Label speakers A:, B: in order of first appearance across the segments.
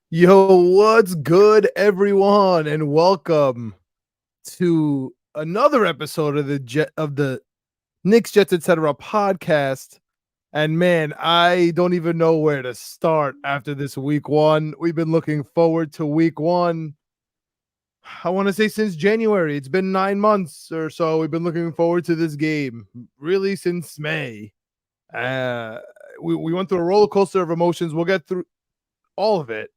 A: Yo, what's good, everyone, and welcome to another episode of the Knicks, Jets, etc. podcast. And man, I don't even know where to start after this week one. We've been looking forward to week one. I want to say since January. It's been 9 months or so. We've been looking forward to this game, really since May. We went through a roller coaster of emotions. We'll get through all of it.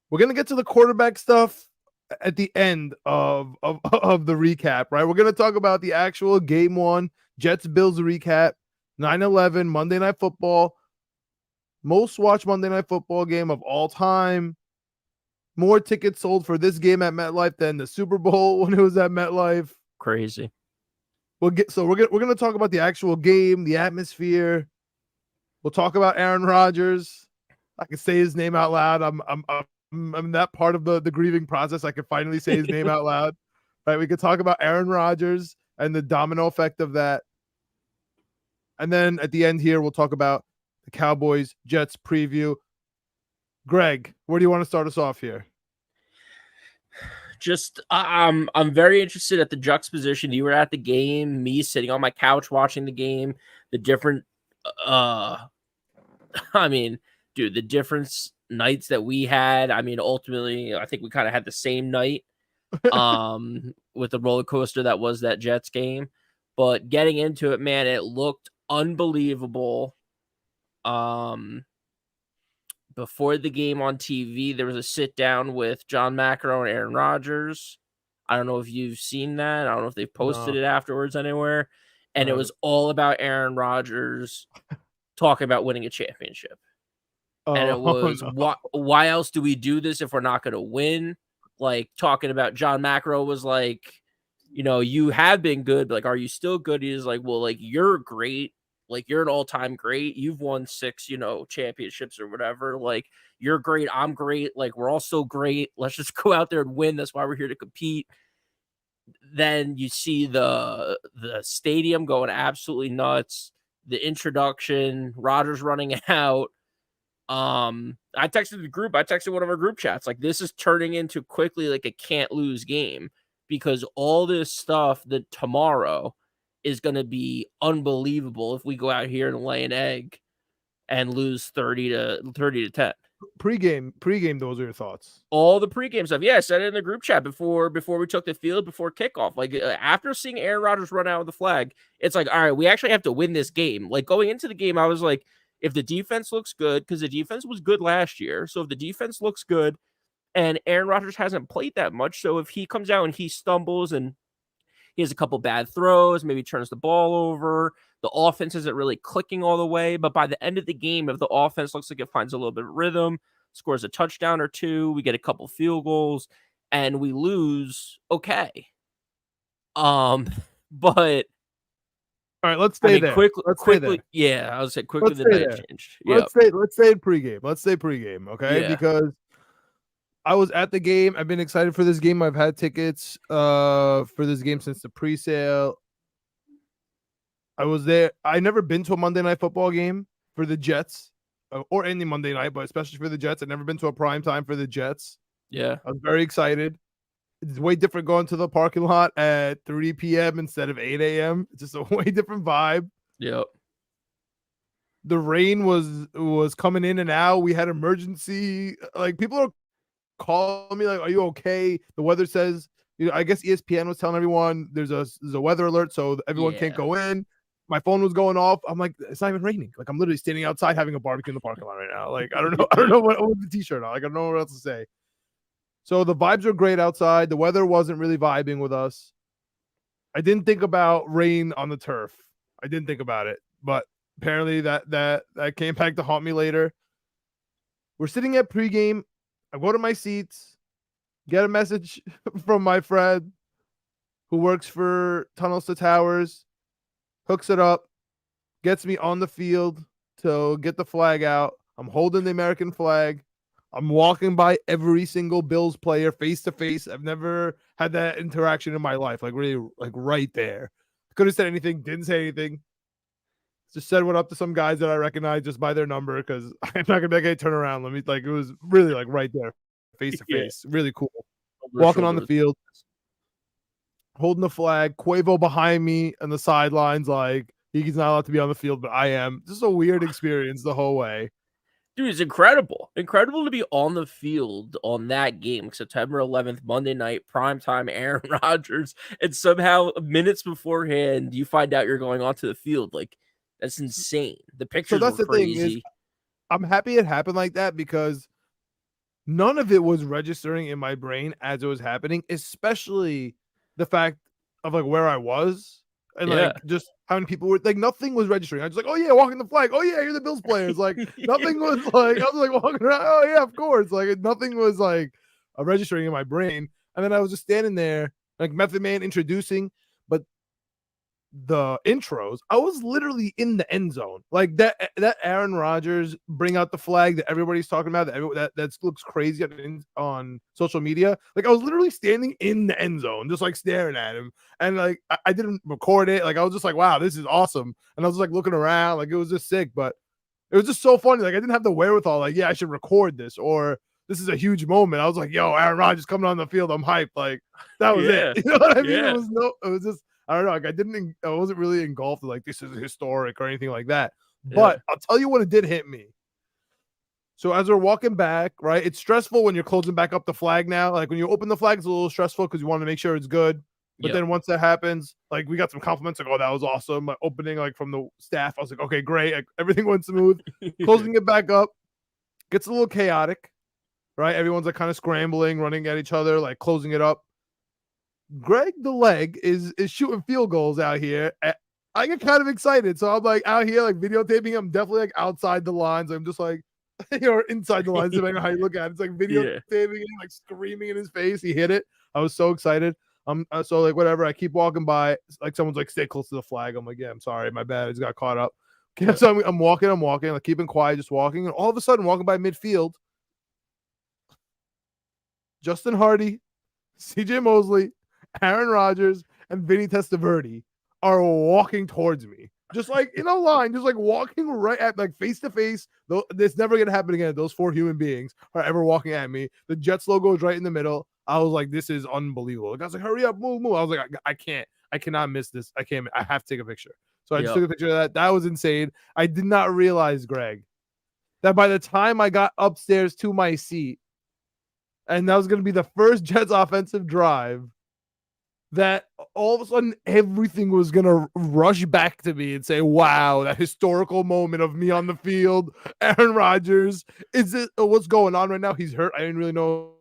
A: We're going to get to the quarterback stuff at the end of the recap, right? We're going to talk about the actual game one, Jets-Bills recap, 9/11, Monday Night Football, most watched Monday Night Football game of all time. More tickets sold for this game at MetLife than the Super Bowl when it was at MetLife.
B: Crazy.
A: We're going to talk about the actual game, the atmosphere. We'll talk about Aaron Rodgers. I can say his name out loud. I'm that part of the grieving process. I could finally say his name out loud. Right? We could talk about Aaron Rodgers and the domino effect of that. And then at the end here, we'll talk about the Cowboys Jets preview. Greg, where do you want to start us off here?
B: Just I'm very interested at the juxtaposition. You were at the game, me sitting on my couch watching the game, the different I mean, dude, the difference nights that we had. I mean, ultimately, I think we kind of had the same night with the roller coaster that was that Jets game. But getting into it, man, it looked unbelievable. Before the game on TV, there was a sit down with John McEnroe and Aaron Rodgers. I don't know if you've seen that. I don't know if they've posted it afterwards anywhere. And it was all about Aaron Rodgers talking about winning a championship. And it was, why else do we do this if we're not going to win? Like, talking about John McEnroe was like, you know, you have been good, but like, are you still good? He's like, well, like, you're great. Like, you're an all-time great. You've won 6, championships or whatever. Like, you're great. I'm great. Like, we're all so great. Let's just go out there and win. That's why we're here to compete. Then you see the stadium going absolutely nuts. The introduction, Rodgers running out. I texted the group. I texted one of our group chats. Like, this is turning into quickly like a can't lose game, because all this stuff that tomorrow is going to be unbelievable if we go out here and lay an egg and lose 30 to 10.
A: Pre-game, those are your thoughts.
B: All the pregame stuff. Yeah, I said it in the group chat before we took the field, before kickoff. Like, after seeing Aaron Rodgers run out with the flag, it's like, all right, we actually have to win this game. Like, going into the game, I was like, if the defense looks good, because the defense was good last year. So if the defense looks good, and Aaron Rodgers hasn't played that much, so if he comes out and he stumbles and he has a couple bad throws, maybe turns the ball over, the offense isn't really clicking all the way. But by the end of the game, if the offense looks like it finds a little bit of rhythm, scores a touchdown or two, we get a couple field goals, and we lose, okay. But
A: all right, let's stay there.
B: Quickly, yeah, I would say quickly the night changed.
A: Let's stay in pregame. Let's say pregame, okay? Yeah. Because I was at the game. I've been excited for this game. I've had tickets for this game since the presale. I was there. I've never been to a Monday Night Football game for the Jets, or any Monday night, but especially for the Jets. I've never been to a prime time for the Jets.
B: Yeah,
A: I was very excited. It's way different going to the parking lot at 3 p.m. instead of 8 a.m. It's just a way different vibe.
B: Yep.
A: The rain was coming in and out. We had emergency. Like, people are calling me like, "Are you okay?" The weather says, I guess ESPN was telling everyone there's a weather alert, so everyone can't go in. My phone was going off. I'm like, it's not even raining. Like, I'm literally standing outside having a barbecue in the parking lot right now. Like, I don't know what the t-shirt on. Like, I don't know what else to say. So the vibes are great outside. The weather wasn't really vibing with us. I didn't think about rain on the turf. I didn't think about it, but apparently that came back to haunt me later. We're sitting at pregame. I go to my seats. get a message from my friend who works for Tunnels to Towers, hooks it up, gets me on the field to get the flag out. I'm holding the American flag. I'm walking by every single Bills player face to face. I've never had that interaction in my life, like really, like right there. Could have said anything, didn't say anything. Just said what up to some guys that I recognize just by their number because I'm not gonna be like, hey, turn around. Let me like it was really like right there, face to face. Really cool. Walking on the field, holding the flag, Quavo behind me on the sidelines, like he's not allowed to be on the field, but I am. Just a weird experience the whole way.
B: Dude, it's incredible. Incredible to be on the field on that game, September 11th, Monday night, primetime, Aaron Rodgers, and somehow minutes beforehand, you find out you're going onto the field. Like, that's insane. The pictures were crazy.
A: Thing is, I'm happy it happened like that because none of it was registering in my brain as it was happening, especially the fact of like where I was and like just how many people were like nothing was registering. I was like, oh yeah, walking the flag. Oh yeah, you're the Bills players. Like nothing was like I was like walking around. Oh yeah, of course. Like nothing was like registering in my brain. And then I was just standing there, like Method Man introducing, but the intros, I was literally in the end zone. Like that Aaron Rodgers bring out the flag that everybody's talking about, that looks crazy on social media. Like I was literally standing in the end zone, just like staring at him. And like I didn't record it. Like I was just like, wow, this is awesome. And I was like looking around, like it was just sick, but it was just so funny. Like I didn't have the wherewithal, like, yeah, I should record this, or this is a huge moment. I was like, yo, Aaron Rodgers coming on the field. I'm hyped. Like that was it. You know what I mean? It was just I don't know. Like I wasn't really engulfed like this is historic or anything like that. But I'll tell you what it did hit me. So as we're walking back, right, it's stressful when you're closing back up the flag now. Like when you open the flag, it's a little stressful because you want to make sure it's good. But then once that happens, like we got some compliments, like, oh, that was awesome. My opening, like from the staff, I was like, okay, great. Like, everything went smooth. Closing it back up gets a little chaotic, right? Everyone's like kind of scrambling, running at each other, like closing it up. Greg the leg is shooting field goals out here. I get kind of excited. So I'm like out here, like videotaping. I'm definitely like outside the lines. I'm just like, or inside the lines, depending on how you look at it. It's like videotaping him, like screaming in his face. He hit it. I was so excited. So like whatever. I keep walking by. Like someone's like, stay close to the flag. I'm like, yeah, I'm sorry, my bad. I just got caught up. Okay, so I'm walking, like keeping quiet, just walking, and all of a sudden, walking by midfield, Justin Hardy, CJ Mosley, Aaron Rodgers, and Vinny Testaverde are walking towards me. Just like in a line, just like walking right at like face to face. It's never gonna happen again. Those four human beings are ever walking at me. The Jets logo is right in the middle. I was like, this is unbelievable. The guy's like, hurry up, move. I was like, I cannot miss this. I have to take a picture. So I just took a picture of that. That was insane. I did not realize, Greg, that by the time I got upstairs to my seat, and that was going to be the first Jets offensive drive, that all of a sudden everything was going to rush back to me and say, wow, that historical moment of me on the field, Aaron Rodgers, what's going on right now? He's hurt. I didn't really know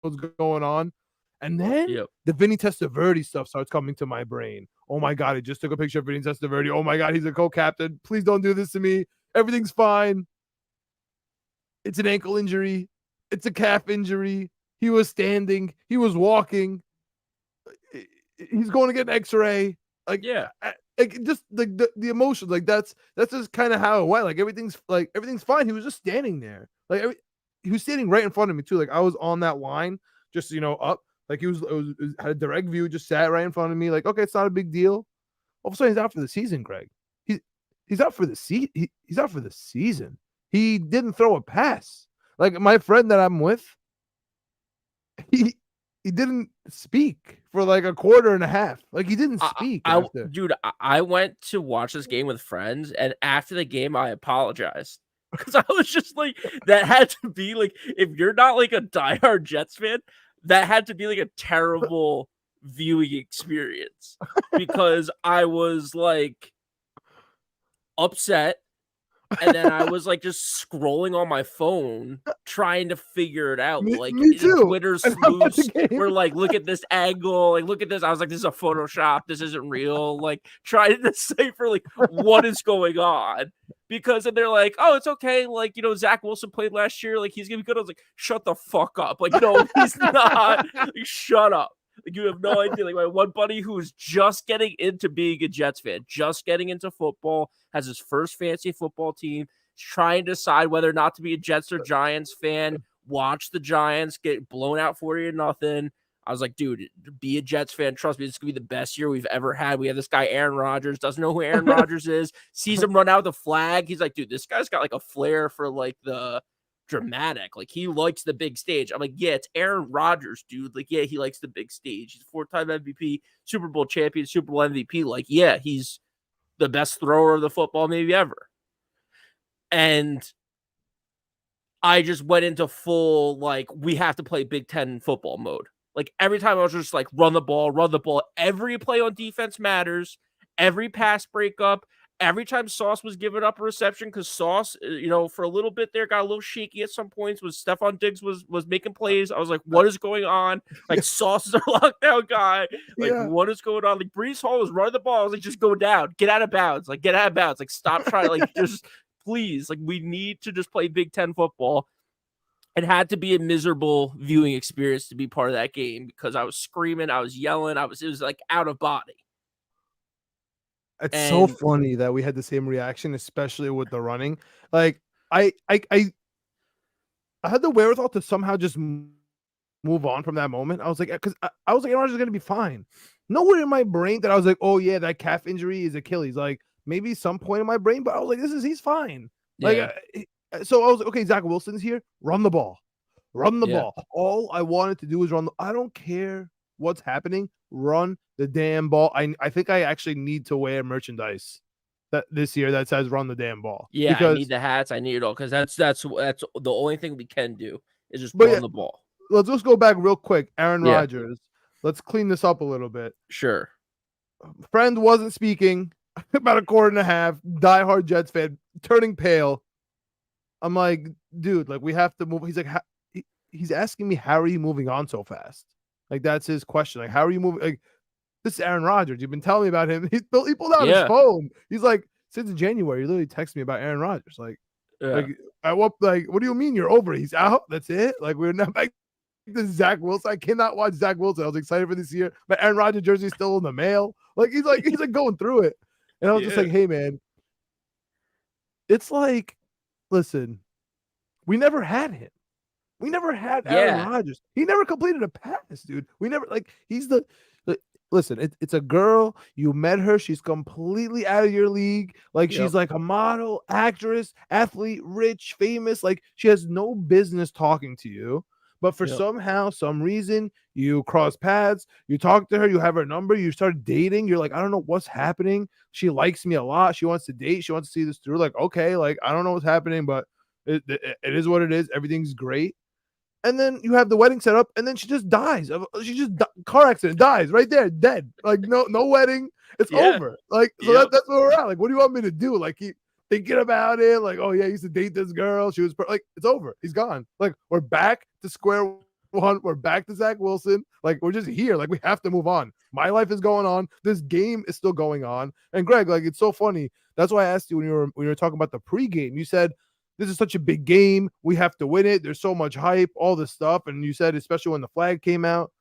A: what's going on. And then the Vinny Testaverde stuff starts coming to my brain. Oh my God, I just took a picture of Vinny Testaverde. Oh my God, he's a co-captain. Please don't do this to me. Everything's fine. It's an ankle injury. It's a calf injury. He was standing. He was walking. He's going to get an X-ray. Like just like the emotions. Like that's just kind of how it went. Like everything's fine. He was just standing there. Like he was standing right in front of me too. Like I was on that line, just up. Like he had a direct view, just sat right in front of me. Like, okay, it's not a big deal. All of a sudden, he's out for the season, Greg. He's out for the he's out for the season. He didn't throw a pass. Like my friend that I'm with, he didn't speak for like a quarter and a half. Like he didn't speak.
B: I went to watch this game with friends, and after the game, I apologized. Because I was just like, that had to be like, if you're not like a diehard Jets fan, that had to be like a terrible viewing experience. Because I was like upset, and then I was like just scrolling on my phone trying to figure it out.
A: Me too.
B: Twitter sleuths were like, look at this angle, like look at this. I was like, this is a Photoshop, this isn't real. Like trying to decipher like what is going on. Because they're like, oh, it's okay. Like, Zach Wilson played last year. Like, he's going to be good. I was like, shut the fuck up. Like, no, he's not. Like, shut up. Like, you have no idea. Like, my one buddy who is just getting into being a Jets fan, just getting into football, has his first fantasy football team, trying to decide whether or not to be a Jets or Giants fan, watch the Giants get blown out 40-0. I was like, dude, be a Jets fan. Trust me, this is going to be the best year we've ever had. We have this guy, Aaron Rodgers, doesn't know who Aaron Rodgers is, sees him run out with the flag. He's like, dude, this guy's got like a flair for like the dramatic. Like, he likes the big stage. I'm like, yeah, it's Aaron Rodgers, dude. Like, yeah, he likes the big stage. He's a 4-time MVP, Super Bowl champion, Super Bowl MVP. Like, yeah, he's the best thrower of the football maybe ever. And I just went into full, like, we have to play Big Ten football mode. Like, every time I was just like, run the ball. Every play on defense matters. Every pass breakup. Every time Sauce was giving up a reception, because Sauce, for a little bit there, got a little shaky at some points. Was Stephon Diggs was making plays. I was like, what is going on? Like, Sauce is our lockdown guy. Like, what is going on? Like, Breece Hall was running the ball. I was like, just go down. Get out of bounds. Like, get out of bounds. Like, stop trying. Like, just please. Like, we need to just play Big Ten football. It had to be a miserable viewing experience to be part of that game, because I was screaming, I was yelling, it was like out of body.
A: It's so funny that we had the same reaction, especially with the running. Like, I had the wherewithal to somehow just move on from that moment. I was like, because I was like, Aaron Rodgers is gonna be fine. Nowhere in my brain that I was like, oh yeah, that calf injury is Achilles. Like, maybe some point in my brain, but I was like, he's fine. Yeah. Like, so I was like, okay, Zach Wilson's here. Run the ball. All I wanted to do was run. I don't care what's happening. Run the damn ball. I think I actually need to wear merchandise that this year that says "Run the damn ball."
B: Yeah, because I need the hats. I need it all, because that's the only thing we can do is just run the ball.
A: Let's just go back real quick. Aaron Rodgers. Let's clean this up a little bit.
B: Sure.
A: Friend wasn't speaking about a quarter and a half. Diehard Jets fan, turning pale. I'm like, dude, like, we have to move. He's like, he's asking me, how are you moving on so fast? Like, that's his question. Like, how are you moving? Like, this is Aaron Rodgers. You've been telling me about him. He pulled out his phone. He's like, since January, he literally texted me about Aaron Rodgers. Like, what do you mean you're over? He's out. That's it. Like, we're not back to Zach Wilson. I cannot watch Zach Wilson. I was excited for this year, but Aaron Rodgers jersey is still in the mail. Like, he's like going through it. And I was just like, hey man, it's like, listen, we never had him. We never had Aaron Rodgers. He never completed a pass, dude. We never, like, he's listen, it's a girl. You met her. She's completely out of your league. Like, she's like a model, actress, athlete, rich, famous. Like, she has no business talking to you. But for some reason, you cross paths, you talk to her, you have her number, you start dating. You're like, I don't know what's happening. She likes me a lot. She wants to date. She wants to see this through. Like, okay, like, I don't know what's happening, but it is what it is. Everything's great. And then you have the wedding set up, and then she just dies. Car accident, dies right there, dead. Like, no wedding. It's over. Like, so that's where we're at. Like, what do you want me to do? Like, keep thinking about it. Like, oh yeah, I used to date this girl. She was like, it's over. He's gone. Like, we're back to square one. We're back to Zach Wilson. Like, we're just here. Like, we have to move on. My life is going on. This game is still going on. And Greg, like, it's so funny. That's why I asked you when you were talking about the pregame. You said, this is such a big game. We have to win it. There's so much hype, all this stuff. And you said, especially when the flag came out,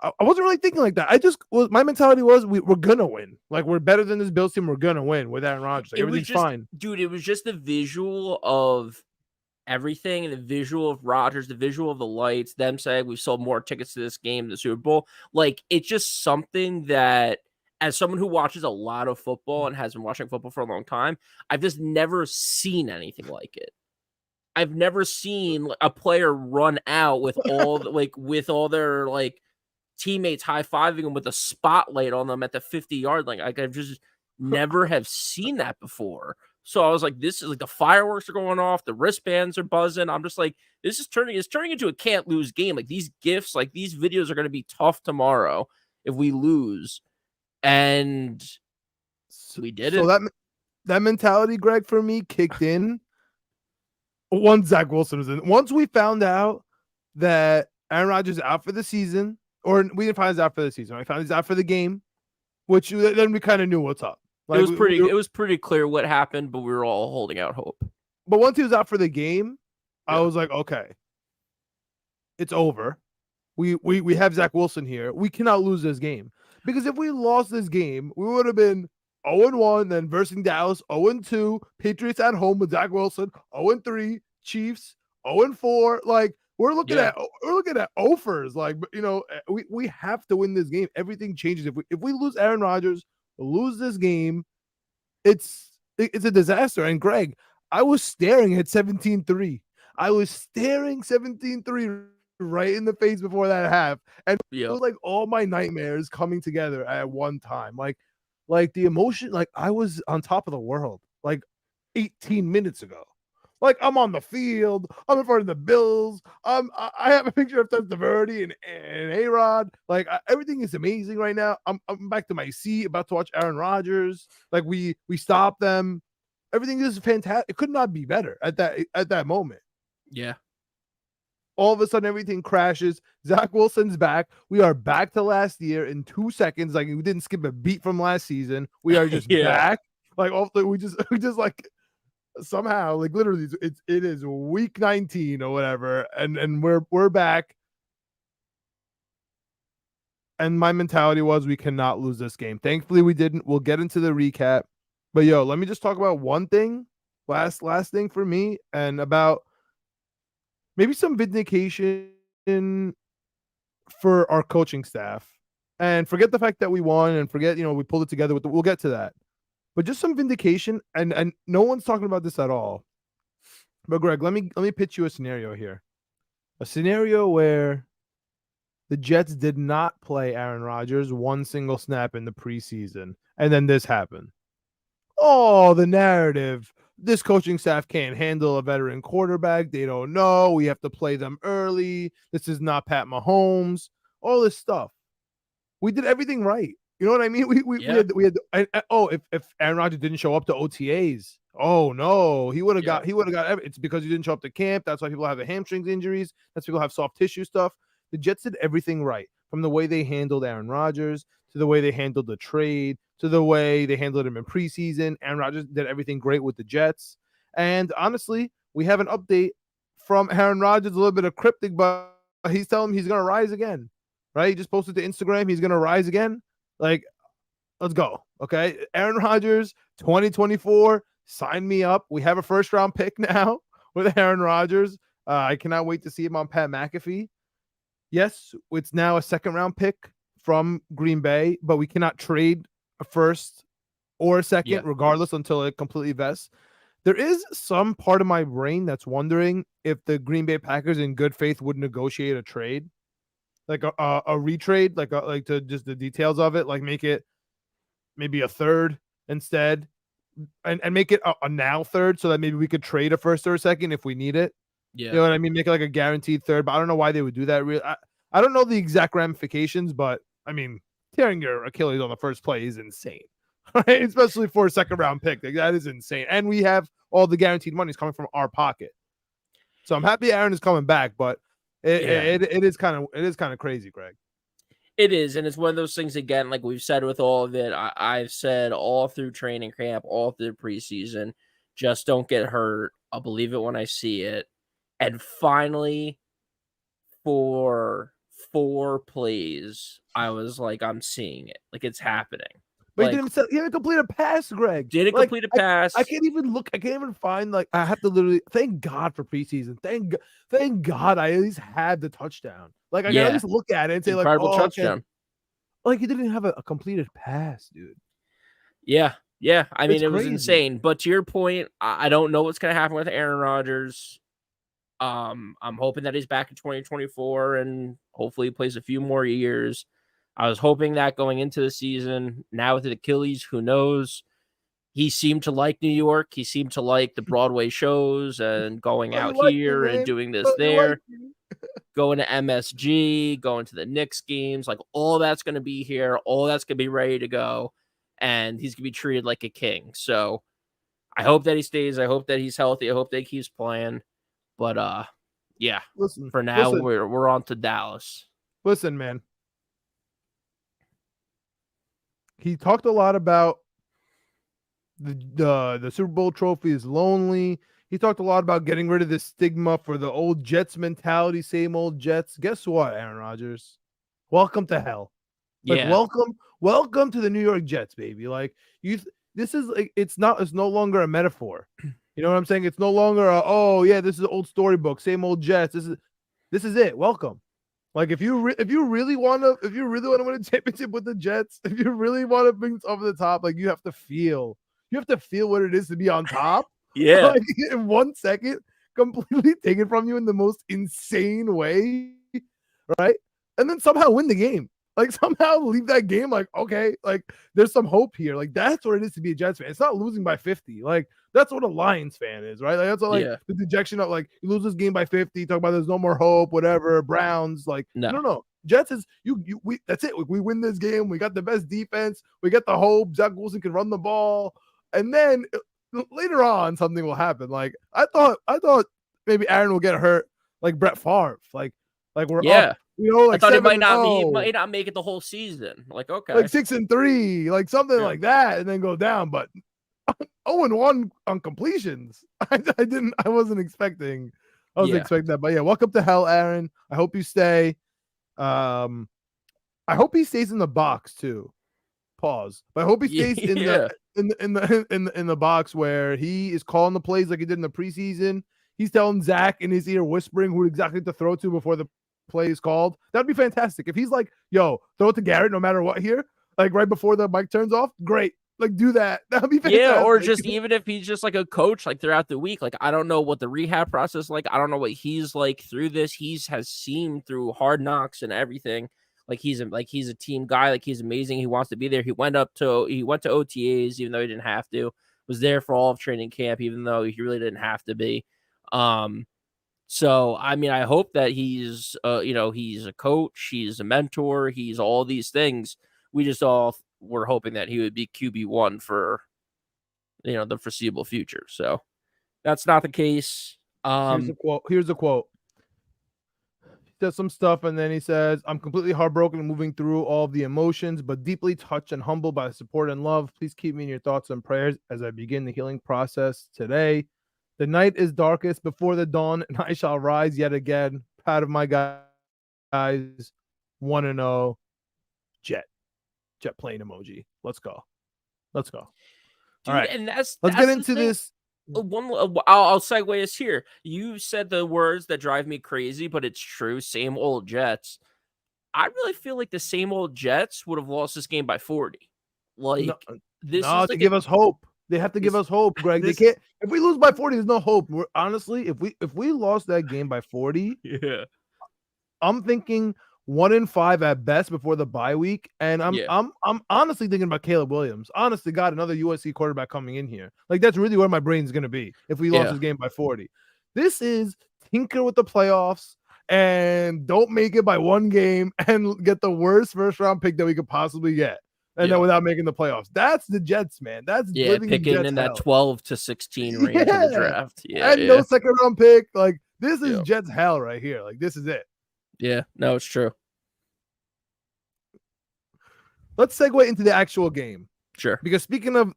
A: I wasn't really thinking like that. My mentality was, we're going to win. Like, we're better than this Bills team. We're going to win with Aaron Rodgers. Like, everything's fine.
B: Dude, it was just the visual of everything, and the visual of Rodgers, the visual of the lights, them saying we sold more tickets to this game, the Super Bowl. Like, it's just something that, as someone who watches a lot of football and has been watching football for a long time, I've just never seen anything like it. I've never seen a player run out with all their like teammates high-fiving them with a spotlight on them at the 50-yard line. Like, I've just never have seen that before. So I was like, this is like, the fireworks are going off, the wristbands are buzzing. I'm just like, it's turning into a can't lose game. Like, these gifts, like, these videos are going to be tough tomorrow if we lose. And we did it.
A: So that mentality, Greg, for me kicked in once Zach Wilson was in. Once we found out that Aaron Rodgers is out for the season, or we didn't find he's out for the season. We found he's out for the game, which then we kind of knew what's up.
B: Like, it was pretty clear what happened, but we were all holding out hope.
A: But once he was out for the game, I was like, okay, it's over. We have Zach Wilson here. We cannot lose this game. Because if we lost this game, we would have been 0-1, then versus Dallas, 0-2, Patriots at home with Zach Wilson, 0-3, Chiefs, 0-4. Like, we're looking at offers. Like, we have to win this game. Everything changes. If we lose Aaron Rodgers, lose this game, it's a disaster. And Greg, I was staring at 17-3. I was staring 17-3 right in the face before that half. And it was like all my nightmares coming together at one time. Like the emotion, like I was on top of the world like 18 minutes ago. Like I'm on the field, I'm in front of the Bills. I have a picture of Testaverde and A-Rod. Like everything is amazing right now. I'm back to my seat, about to watch Aaron Rodgers. Like we stopped them. Everything is fantastic. It could not be better at that moment.
B: Yeah.
A: All of a sudden, everything crashes. Zach Wilson's back. We are back to last year in 2 seconds. Like we didn't skip a beat from last season. We are just back. Like we just like somehow, like literally, it is week 19 or whatever, and we're back. And my mentality was we cannot lose this game. Thankfully, we didn't. We'll get into the recap. But let me just talk about one thing. Last thing for me, and about maybe some vindication for our coaching staff. And forget the fact that we won, and forget, we pulled it together we'll get to that. But just some vindication, and no one's talking about this at all. But Greg, let me pitch you a scenario here. A scenario where the Jets did not play Aaron Rodgers one single snap in the preseason, and then this happened. Oh, the narrative. This coaching staff can't handle a veteran quarterback. They don't know. We have to play them early. This is not Pat Mahomes. All this stuff. We did everything right. You know what I mean? We had if Aaron Rodgers didn't show up to OTAs, oh no, he would have got it's because he didn't show up to camp. That's why people have the hamstrings injuries. That's why people have soft tissue stuff. The Jets did everything right, from the way they handled Aaron Rodgers to the way they handled the trade to the way they handled him in preseason. Aaron Rodgers did everything great with the Jets. And honestly, we have an update from Aaron Rodgers, a little bit of cryptic, but he's telling him he's going to rise again, right? He just posted to Instagram. He's going to rise again. Like, let's go. Okay. Aaron Rodgers, 2024, sign me up. We have a first round pick now with Aaron Rodgers. I cannot wait to see him on Pat McAfee. Yes, it's now a second round pick from Green Bay, but we cannot trade a first or a second regardless until it completely vests. There is some part of my brain that's wondering if the Green Bay Packers in good faith would negotiate a trade, like a retrade, like to just the details of it, like make it maybe a third instead, and make it a now third, so that maybe we could trade a first or a second if we need it. Yeah. You know what I mean? Make it like a guaranteed third, but I don't know why they would do that. Really, I don't know the exact ramifications, but I mean, tearing your Achilles on the first play is insane, right? Especially for a second round pick. Like, that is insane. And we have all the guaranteed money is coming from our pocket. So I'm happy Aaron is coming back, but it is kind of crazy, Greg.
B: It is, and it's one of those things, again, like we've said with all of it, I've said all through training camp, all through preseason, just don't get hurt. I'll believe it when I see it. And finally, for 4 plays, I was like, I'm seeing it. Like, it's happening.
A: But he didn't complete a pass, Greg.
B: Didn't complete a pass.
A: I can't even look. I can't even find, like, I have to literally, thank God for preseason. Thank God I at least had the touchdown. Like, I can at least look at it and say,
B: incredible touchdown.
A: Like, he didn't even have a completed pass, dude.
B: Yeah. I mean, it was insane. But to your point, I don't know what's going to happen with Aaron Rodgers. I'm hoping that he's back in 2024 and hopefully he plays a few more years. I was hoping that going into the season. Now with the Achilles, who knows? He seemed to like New York. He seemed to like the Broadway shows and going out here and doing this there. Going to MSG, going to the Knicks games. Like, all that's going to be here. All that's going to be ready to go. And he's going to be treated like a king. So I hope that he stays. I hope that he's healthy. I hope that he keeps playing. But for now, we're on to Dallas.
A: Listen, man. He talked a lot about The Super Bowl trophy is lonely. He talked a lot about getting rid of this stigma for the old Jets mentality, same old Jets. Guess what, Aaron Rodgers? Welcome to hell. Like,
B: Yeah.
A: welcome to the New York Jets, baby. Like, this is like, it's no longer a metaphor. You know what I'm saying? It's no longer oh yeah, this is an old storybook, same old Jets. This is it. Welcome. Like, if you really want to win a championship with the Jets, if you really want to bring this over the top, like, you have to feel what it is to be on top.
B: Yeah.
A: Like, in 1 second, completely taken from you in the most insane way, right? And then somehow win the game. Like, somehow leave that game like, okay, like, there's some hope here. Like, that's what it is to be a Jets fan. It's not losing by 50. Like, that's what a Lions fan is, right? Like, that's what, like, the dejection of, like, you lose this game by 50, talk about there's no more hope, whatever. Browns, like, no. Jets is we that's it. We win this game. We got the best defense. We got the hope. Zach Wilson can run the ball. And then later on, something will happen. Like, I thought maybe Aaron will get hurt like Brett Favre. Like we're up. You know, like,
B: I thought he might not make it the whole season. Like, okay,
A: like 6-3, like something like that, and then go down. But 0-1 on completions. I wasn't expecting. I was expecting that. But yeah, welcome to hell, Aaron. I hope you stay. I hope he stays in the box too. Pause. But I hope he stays in the box where he is calling the plays like he did in the preseason. He's telling Zach in his ear, whispering who exactly to throw to before the play is called. That'd be fantastic. If he's like, yo, throw it to Garrett no matter what here, like right before the mic turns off, great. Like, do that. That'd be fantastic.
B: Yeah, or just even if he's just like a coach, like throughout the week. Like, I don't know what the rehab process like. I don't know what he's like through this. Has seen through Hard Knocks and everything. Like, he's a team guy. Like, he's amazing. He wants to be there. He went to OTAs even though he didn't have to. Was there for all of training camp even though he really didn't have to be. So I mean, I hope that he's he's a coach, he's a mentor, he's all these things. We just all were hoping that he would be QB1 for the foreseeable future. So that's not the case.
A: Here's a quote. He says some stuff, and then he says, "I'm completely heartbroken and moving through all of the emotions, but deeply touched and humbled by the support and love. Please keep me in your thoughts and prayers as I begin the healing process today. The night is darkest before the dawn, and I shall rise yet again. Proud of my guys. 1-0. Jet plane emoji. Let's go.
B: Dude,
A: all right,
B: and
A: let's get into this.
B: I'll segue us here. You said the words that drive me crazy, but it's true. Same old Jets. I really feel like the same old Jets would have lost this game by 40. Like, this is
A: to give us hope. They have to give us hope, Greg. They can't. If we lose by 40, there's no hope. Honestly, if we lost that game by 40, I'm thinking 1-5 at best before the bye week, and I'm honestly thinking about Caleb Williams. Honest to God, another USC quarterback coming in here. Like, that's really where my brain's gonna be if we lost this game by 40. This is tinker with the playoffs and don't make it by one game and get the worst first round pick that we could possibly get. And then without making the playoffs. That's the Jets, man. That's
B: picking in that 12 to 16 range of the draft.
A: No second round pick. Like, this is Jets hell right here. Like, this is it.
B: Yeah, no, it's true.
A: Let's segue into the actual game.
B: Sure.
A: Because speaking of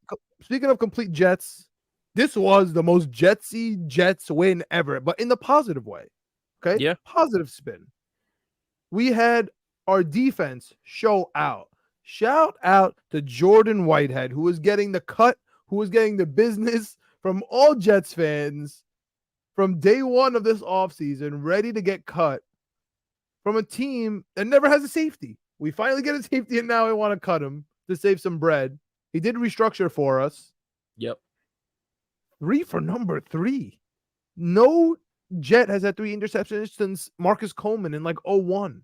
A: complete Jets, this was the most Jetsy Jets win ever, but in the positive way. Okay?
B: Yeah.
A: Positive spin. We had our defense show out. Shout out to Jordan Whitehead, who was getting the cut, who was getting the business from all Jets fans from day one of this offseason, ready to get cut from a team that never has a safety. We finally get a safety, and now I want to cut him to save some bread. He did restructure for us.
B: Yep.
A: 3 for number 3. No Jet has had 3 interceptions since Marcus Coleman in like 01.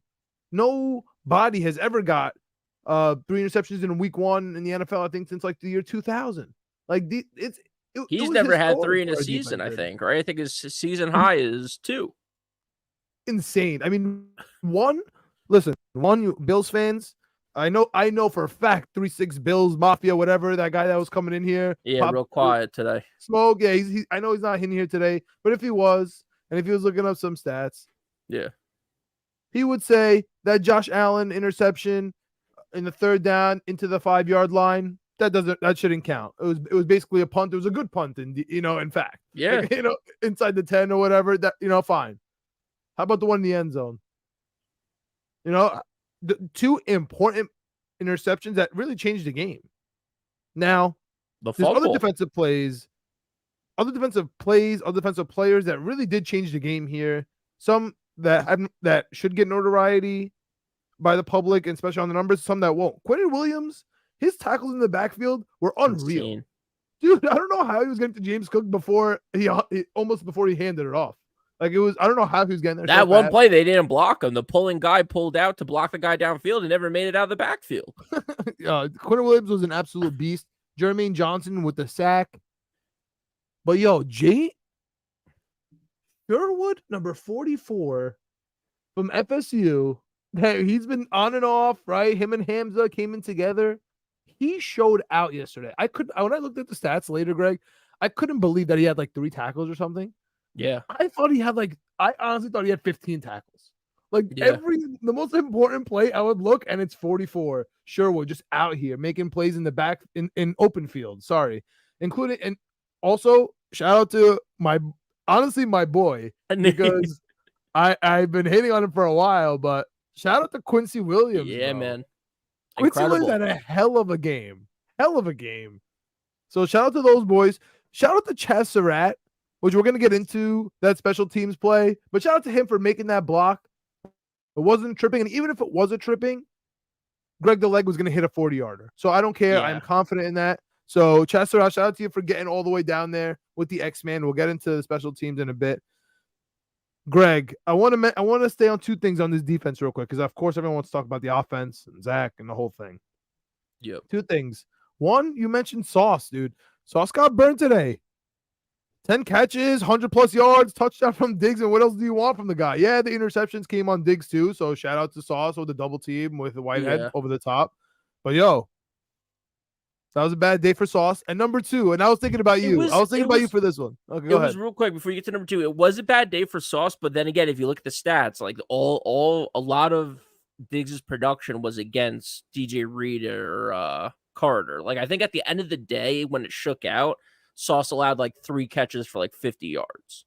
A: Nobody has ever got 3 interceptions in week 1 in the NFL, I think, since like the year 2000. Like,
B: he's never had 3 in a season, I think, right? I think his season high is 2.
A: Insane. I mean, you Bills fans, I know for a fact 3-6 Bills Mafia, whatever, that guy that was coming in here.
B: Yeah, real quiet today.
A: Smoke. Yeah, I know he's not in here today, but if he was, and if he was looking up some stats, he would say that Josh Allen interception in the 3rd down into the 5-yard line, that shouldn't count. It was basically a punt. It was a good punt, in fact.
B: Yeah.
A: Like, inside the 10 or whatever, that, fine. How about the one in the end zone? The two important interceptions that really changed the game. Now,
B: The
A: there's
B: fumble.
A: other defensive players that really did change the game here. Some that should get notoriety by the public, and especially on the numbers, some that won't. Quentin Williams, his tackles in the backfield were unreal.
B: Insane.
A: Dude, I don't know how he was getting to James Cook before he handed it off. Like, I don't know how he was getting there.
B: That one play, they didn't block him. The pulling guy pulled out to block the guy downfield and never made it out of the backfield.
A: Quentin Williams was an absolute beast. Jermaine Johnson with the sack. But Jay Sherwood, number 44 from FSU, he's been on and off, right? Him and Hamza came in together. He showed out yesterday. When I looked at the stats later, Greg, I couldn't believe that he had like 3 tackles or something.
B: Yeah.
A: I honestly thought he had 15 tackles. Like,
B: Yeah.
A: the most important play, I would look, and it's 44. Sherwood just out here making plays in the back in open field. Sorry. Including, and also shout out to my boy, because I've been hating on him for a while, but shout out to Quincy Williams.
B: Yeah,
A: bro.
B: man.
A: Quincy Williams had a hell of a game. So shout out to those boys. Shout out to Chaz Surratt, which we're going to get into that special teams play. But shout out to him for making that block. It wasn't tripping. And even if it was a tripping, Greg the Leg was going to hit a 40-yarder. So I don't care.
B: Yeah.
A: I'm confident in that. So Chaz Surratt, shout out to you for getting all the way down there with the X-Man. We'll get into the special teams in a bit. Greg, I want to stay on 2 things on this defense real quick, because of course everyone wants to talk about the offense and Zach and the whole thing.
B: Yep.
A: 2 things. One, you mentioned Sauce, dude. Sauce got burned today. 10 catches, 100+ yards, touchdown from Diggs, and what else do you want from the guy? Yeah, the interceptions came on Diggs too, so shout out to Sauce with the double team with the Whitehead over the top. But that was a bad day for Sauce. And number 2, and I was thinking about you. I was thinking about you for this one. Okay, go ahead.
B: It was real quick before you get to number 2. It was a bad day for Sauce, but then again, if you look at the stats, like a lot of Diggs' production was against DJ Reed or Carter. Like, I think at the end of the day, when it shook out, Sauce allowed like 3 catches for like 50 yards.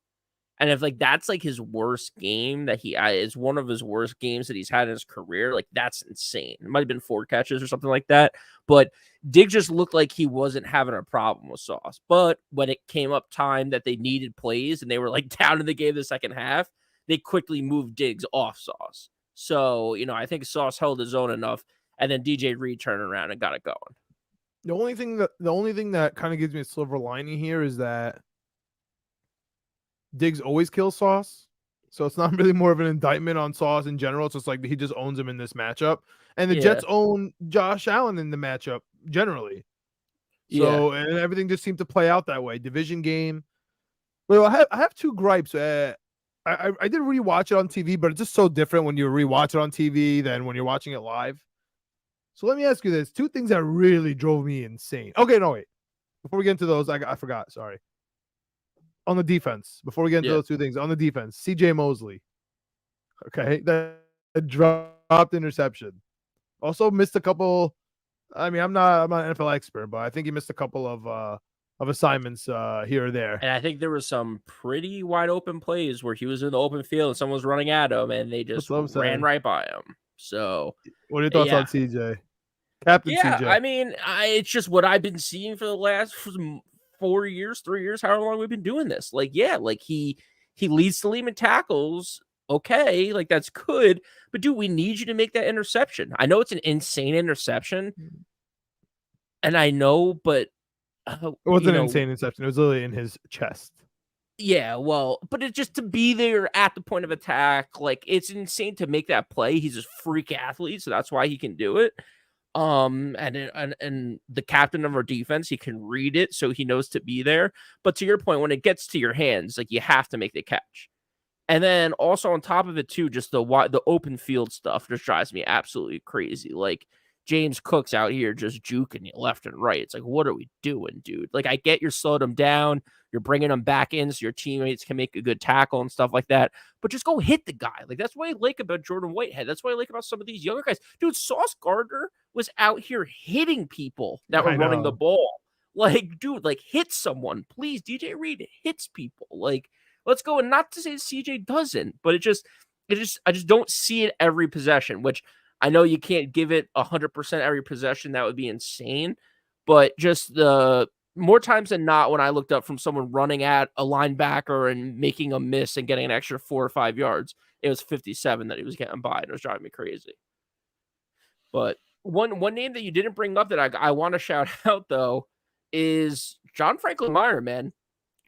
B: And if like that's like his worst game that is one of his worst games that he's had in his career, like that's insane. It might have been 4 catches or something like that. But Diggs just looked like he wasn't having a problem with Sauce. But when it came up time that they needed plays and they were like down in the game the second half, they quickly moved Diggs off Sauce. So, I think Sauce held his own enough, and then DJ Reed turned around and got it going.
A: The only thing that kind of gives me a silver lining here is that Diggs always kills Sauce. So it's not really more of an indictment on Sauce in general. It's just like he just owns him in this matchup. And the Jets own Josh Allen in the matchup generally. So and everything just seemed to play out that way. Division game. Well, I have 2 gripes. I did rewatch it on TV, but it's just so different when you rewatch it on TV than when you're watching it live. So let me ask you this. 2 things that really drove me insane. Okay, no, wait. Before we get into those, I forgot. Sorry. On the defense, before we get into those 2 things, on the defense, CJ Mosley. Okay, that dropped interception. Also missed a couple. I mean, I'm not an NFL expert, but I think he missed a couple of assignments here or there.
B: And I think there was some pretty wide open plays where he was in the open field and someone was running at him and they just ran right by him. So,
A: what are your thoughts on CJ? Captain CJ.
B: I mean, it's just what I've been seeing for the last 4 years, 3 years, however long we've been doing this. Like, he leads the league in tackles. Okay, like that's good. But dude, we need you to make that interception. I know it's an insane interception. And I know, but
A: it wasn't an insane interception. It was literally in his chest.
B: Yeah, well, but it's just to be there at the point of attack. Like, it's insane to make that play. He's a freak athlete, so that's why he can do it. And the captain of our defense, he can read it, so he knows to be there. But to your point, when it gets to your hands, like you have to make the catch. And then also on top of it too, just the open field stuff just drives me absolutely crazy. Like James Cook's out here just juking you left and right. It's like, what are we doing, dude? Like, I get you're slowing them down. You're bringing them back in so your teammates can make a good tackle and stuff like that. But just go hit the guy. Like, that's what I like about Jordan Whitehead. That's what I like about some of these younger guys. Dude, Sauce Gardner was out here hitting people that were running the ball. Like, dude, like, hit someone. Please, DJ Reed hits people. Like, let's go. And not to say CJ doesn't, but I just don't see it every possession, which I know you can't give it 100% every possession. That would be insane. But just the more times than not, when I looked up from someone running at a linebacker and making a miss and getting an extra 4 or 5 yards, it was 57 that he was getting by, and it was driving me crazy. But one name that you didn't bring up that I want to shout out, though, is John Franklin Meyer, man.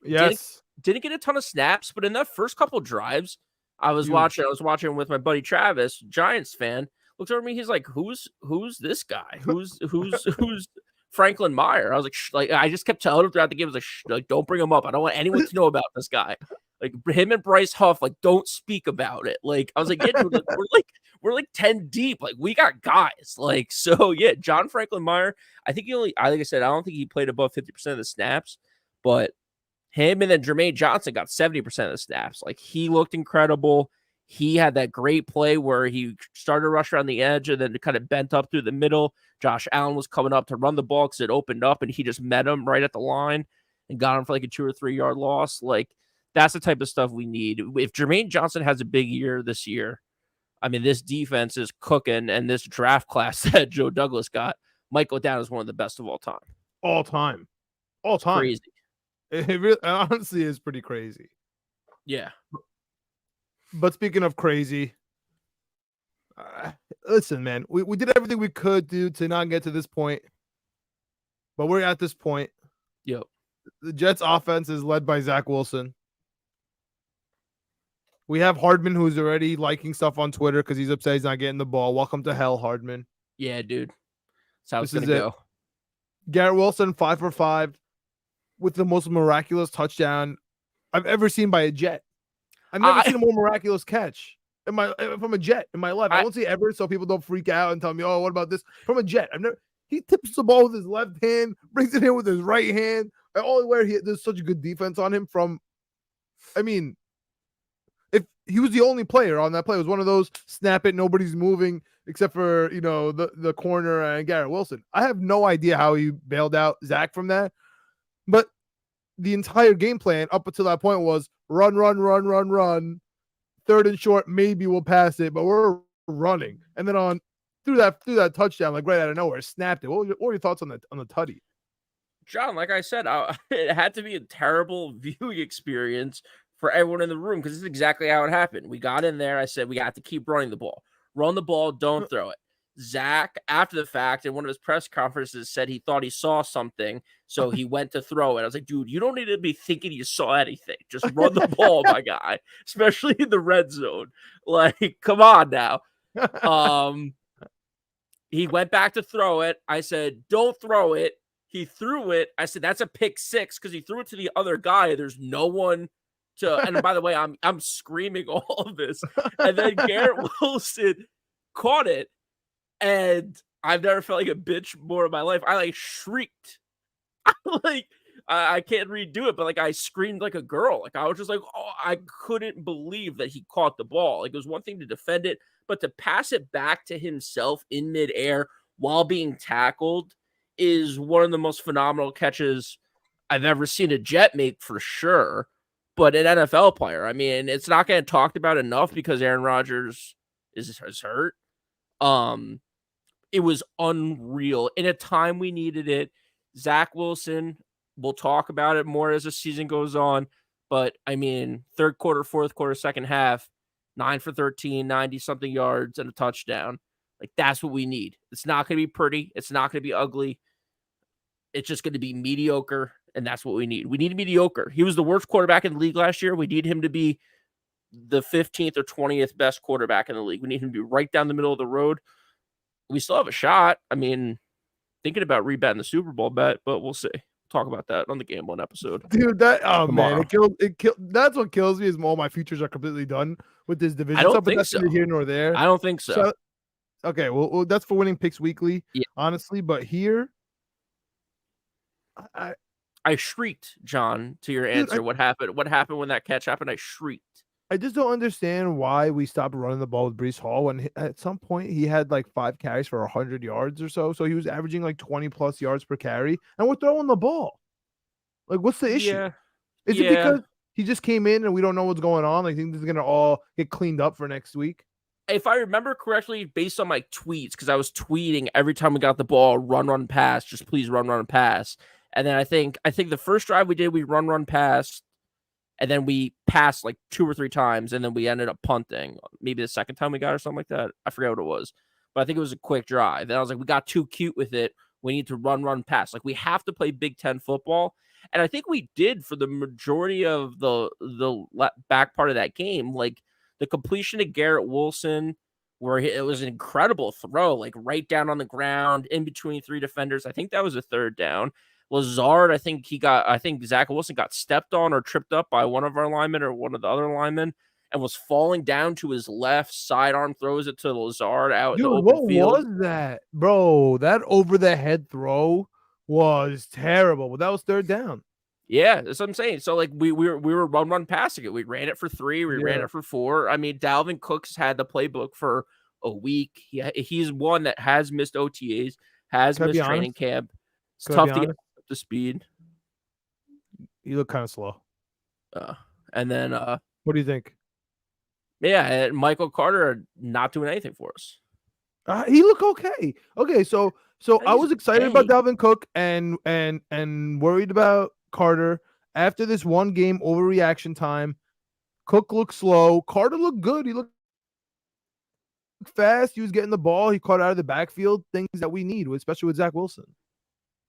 A: Yes.
B: Didn't get a ton of snaps, but in that first couple drives, I was watching with my buddy Travis, Giants fan. Looked over at me, he's like, "Who's this guy? Who's Franklin Meyer?" I was like, I just kept telling him throughout the game, I was like, don't bring him up. I don't want anyone to know about this guy. Like, him and Bryce Huff, like, don't speak about it. Like, I was like, yeah, dude, we're like 10 deep. Like, we got guys. Like, so yeah, John Franklin Meyer. I think like I said, I don't think he played above 50% of the snaps, but him and then Jermaine Johnson got 70% of the snaps. Like, he looked incredible. He had that great play where he started to rush around the edge and then kind of bent up through the middle. Josh Allen was coming up to run the ball because it opened up, and he just met him right at the line and got him for like a 2 or 3 yard loss. Like, that's the type of stuff we need. If Jermaine Johnson has a big year this year, I mean, this defense is cooking, and this draft class that Joe Douglas got might go down as one of the best of all time.
A: All time. Crazy. It really, honestly, is pretty crazy.
B: Yeah.
A: But speaking of crazy, listen, man, we did everything we could do to not get to this point, but we're at this point.
B: Yep.
A: The Jets offense is led by Zach Wilson. We have Hardman, who's already liking stuff on Twitter because he's upset he's not getting the ball. Welcome to hell, Hardman.
B: Yeah, dude. That's how it's going to go.
A: Garrett Wilson, 5 for 5 with the most miraculous touchdown I've ever seen by a Jet. I've never seen a more miraculous catch from a Jet in my life. I won't say ever, so people don't freak out and tell me, "Oh, what about this?" From a Jet, he tips the ball with his left hand, brings it in with his right hand. There's such a good defense on him. If he was the only player on that play, it was one of those snap it, nobody's moving except for the corner and Garrett Wilson. I have no idea how he bailed out Zach from that, but the entire game plan up until that point was run, 3rd and short, maybe we'll pass it, but we're running. And then through that touchdown, like right out of nowhere, snapped it. What were your thoughts on the tutty?
B: John, like I said, it had to be a terrible viewing experience for everyone in the room because this is exactly how it happened. We got in there. I said, we got to keep running the ball. Run the ball, don't throw it. Zach, after the fact, in one of his press conferences, said he thought he saw something, so he went to throw it. I was like, dude, you don't need to be thinking you saw anything. Just run the ball, my guy, especially in the red zone. Like, come on now. He went back to throw it. I said, don't throw it. He threw it. I said, that's a pick 6 because he threw it to the other guy. There's no one to. And by the way, I'm screaming all of this. And then Garrett Wilson caught it. And I've never felt like a bitch more in my life. I shrieked. I can't redo it, but I screamed like a girl. I was just like, oh, I couldn't believe that he caught the ball. It was one thing to defend it, but to pass it back to himself in midair while being tackled is one of the most phenomenal catches I've ever seen a Jet make for sure. But an NFL player, I mean, it's not getting talked about enough because Aaron Rodgers is hurt. It was unreal in a time we needed it. Zach Wilson, we'll talk about it more as the season goes on. But I mean, 3rd quarter, 4th quarter, second half, 9 for 13, 90-something yards and a touchdown. That's what we need. It's not going to be pretty. It's not going to be ugly. It's just going to be mediocre, and that's what we need. We need mediocre. He was the worst quarterback in the league last year. We need him to be the 15th or 20th best quarterback in the league. We need him to be right down the middle of the road. We still have a shot. I mean, thinking about rebetting the Super Bowl bet, but we'll see. Talk about that on the Gambling episode.
A: Dude, man, it killed. That's what kills me is all my futures are completely done with this division.
B: I don't think so.
A: Here nor there.
B: I don't think so.
A: Okay, well, that's for winning picks weekly,
B: Yeah.
A: honestly. But here,
B: I shrieked, John, to your
A: dude,
B: answer. What happened? What happened when that catch happened? I shrieked.
A: I just don't understand why we stopped running the ball with Breece Hall when at some point he had like 5 carries for 100 yards or so. So he was averaging like 20 plus yards per carry, and we're throwing the ball. Like, what's the issue?
B: Yeah.
A: Is it
B: Yeah.
A: because he just came in and we don't know what's going on? Like, think this is gonna all get cleaned up for next week?
B: If I remember correctly, based on my tweets, because I was tweeting every time we got the ball, run, pass, just please run, pass. And then I think the first drive we did, we run, pass, and then we passed like 2 or 3 times, and then we ended up punting. Maybe the second time we got or something like that. I forget what it was, but I think it was a quick drive. And I was like, we got too cute with it. We need to run, pass. Like, we have to play Big Ten football, and I think we did for the majority of the back part of that game. Like, the completion to Garrett Wilson, where it was an incredible throw, like right down on the ground in between 3 defenders. I think that was a 3rd down. Lazard, I think Zach Wilson got stepped on or tripped up by one of our linemen or one of the other linemen and was falling down to his left, sidearm throws it to Lazard out in the
A: Dude,
B: open
A: what
B: field.
A: was that, bro? That over the head throw was terrible. But that was 3rd down.
B: Yeah, that's what I'm saying. So like we were run passing it. We ran it for 3. We ran it for 4. I mean, Dalvin Cook's had the playbook for a week. He's one that has missed OTAs, has missed training camp. It's tough to get up to speed.
A: You look kind of slow.
B: And then
A: what do you think?
B: Yeah, and Michael Carter not doing anything for us.
A: He looked okay. Okay, so I was excited about Dalvin Cook and worried about Carter. After this one game overreaction time, Cook looked slow. Carter looked good. He looked fast. He was getting the ball. He caught out of the backfield, things that we need, especially with Zach Wilson.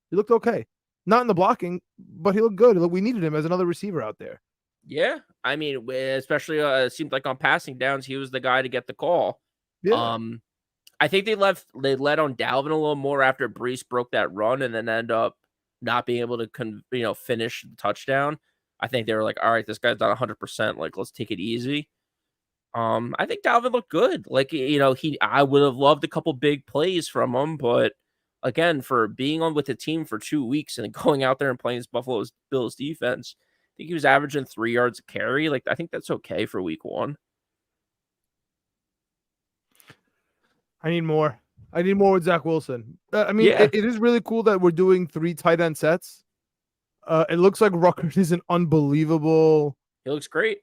A: He looked okay. Not in the blocking, but he looked good. We needed him as another receiver out there.
B: Yeah, I mean, especially it seemed like on passing downs, he was the guy to get the call.
A: Yeah.
B: I think they led on Dalvin a little more after Breece broke that run and then end up not being able to finish the touchdown. I think they were like, all right, this guy's not 100%. Like, let's take it easy. I think Dalvin looked good. Like, I would have loved a couple big plays from him, but again, for being on with the team for 2 weeks and going out there and playing this Buffalo Bills defense, I think he was averaging 3 yards a carry. Like, I think that's okay for week 1.
A: I need more. I need more with Zach Wilson. I mean, it is really cool that we're doing 3 tight end sets. It looks like Rutgers is an unbelievable.
B: He looks great.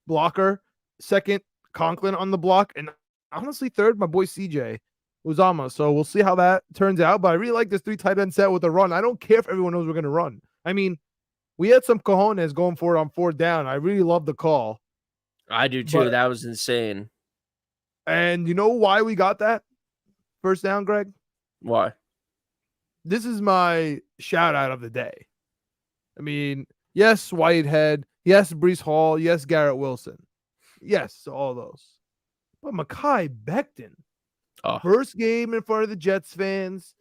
A: Blocker. Second, Conklin on the block. And honestly, third, my boy CJ Uzama. So we'll see how that turns out. But I really like this 3 tight end set with a run. I don't care if everyone knows we're going to run. I mean, we had some cojones going for it on 4th down. I really love the call.
B: I do too. That was insane.
A: And you know why we got that 1st down, Greg?
B: Why?
A: This is my shout out of the day. I mean, yes, Whitehead. Yes, Breece Hall. Yes, Garrett Wilson. Yes, all those. But Mekhi Becton, first game in front of the Jets fans,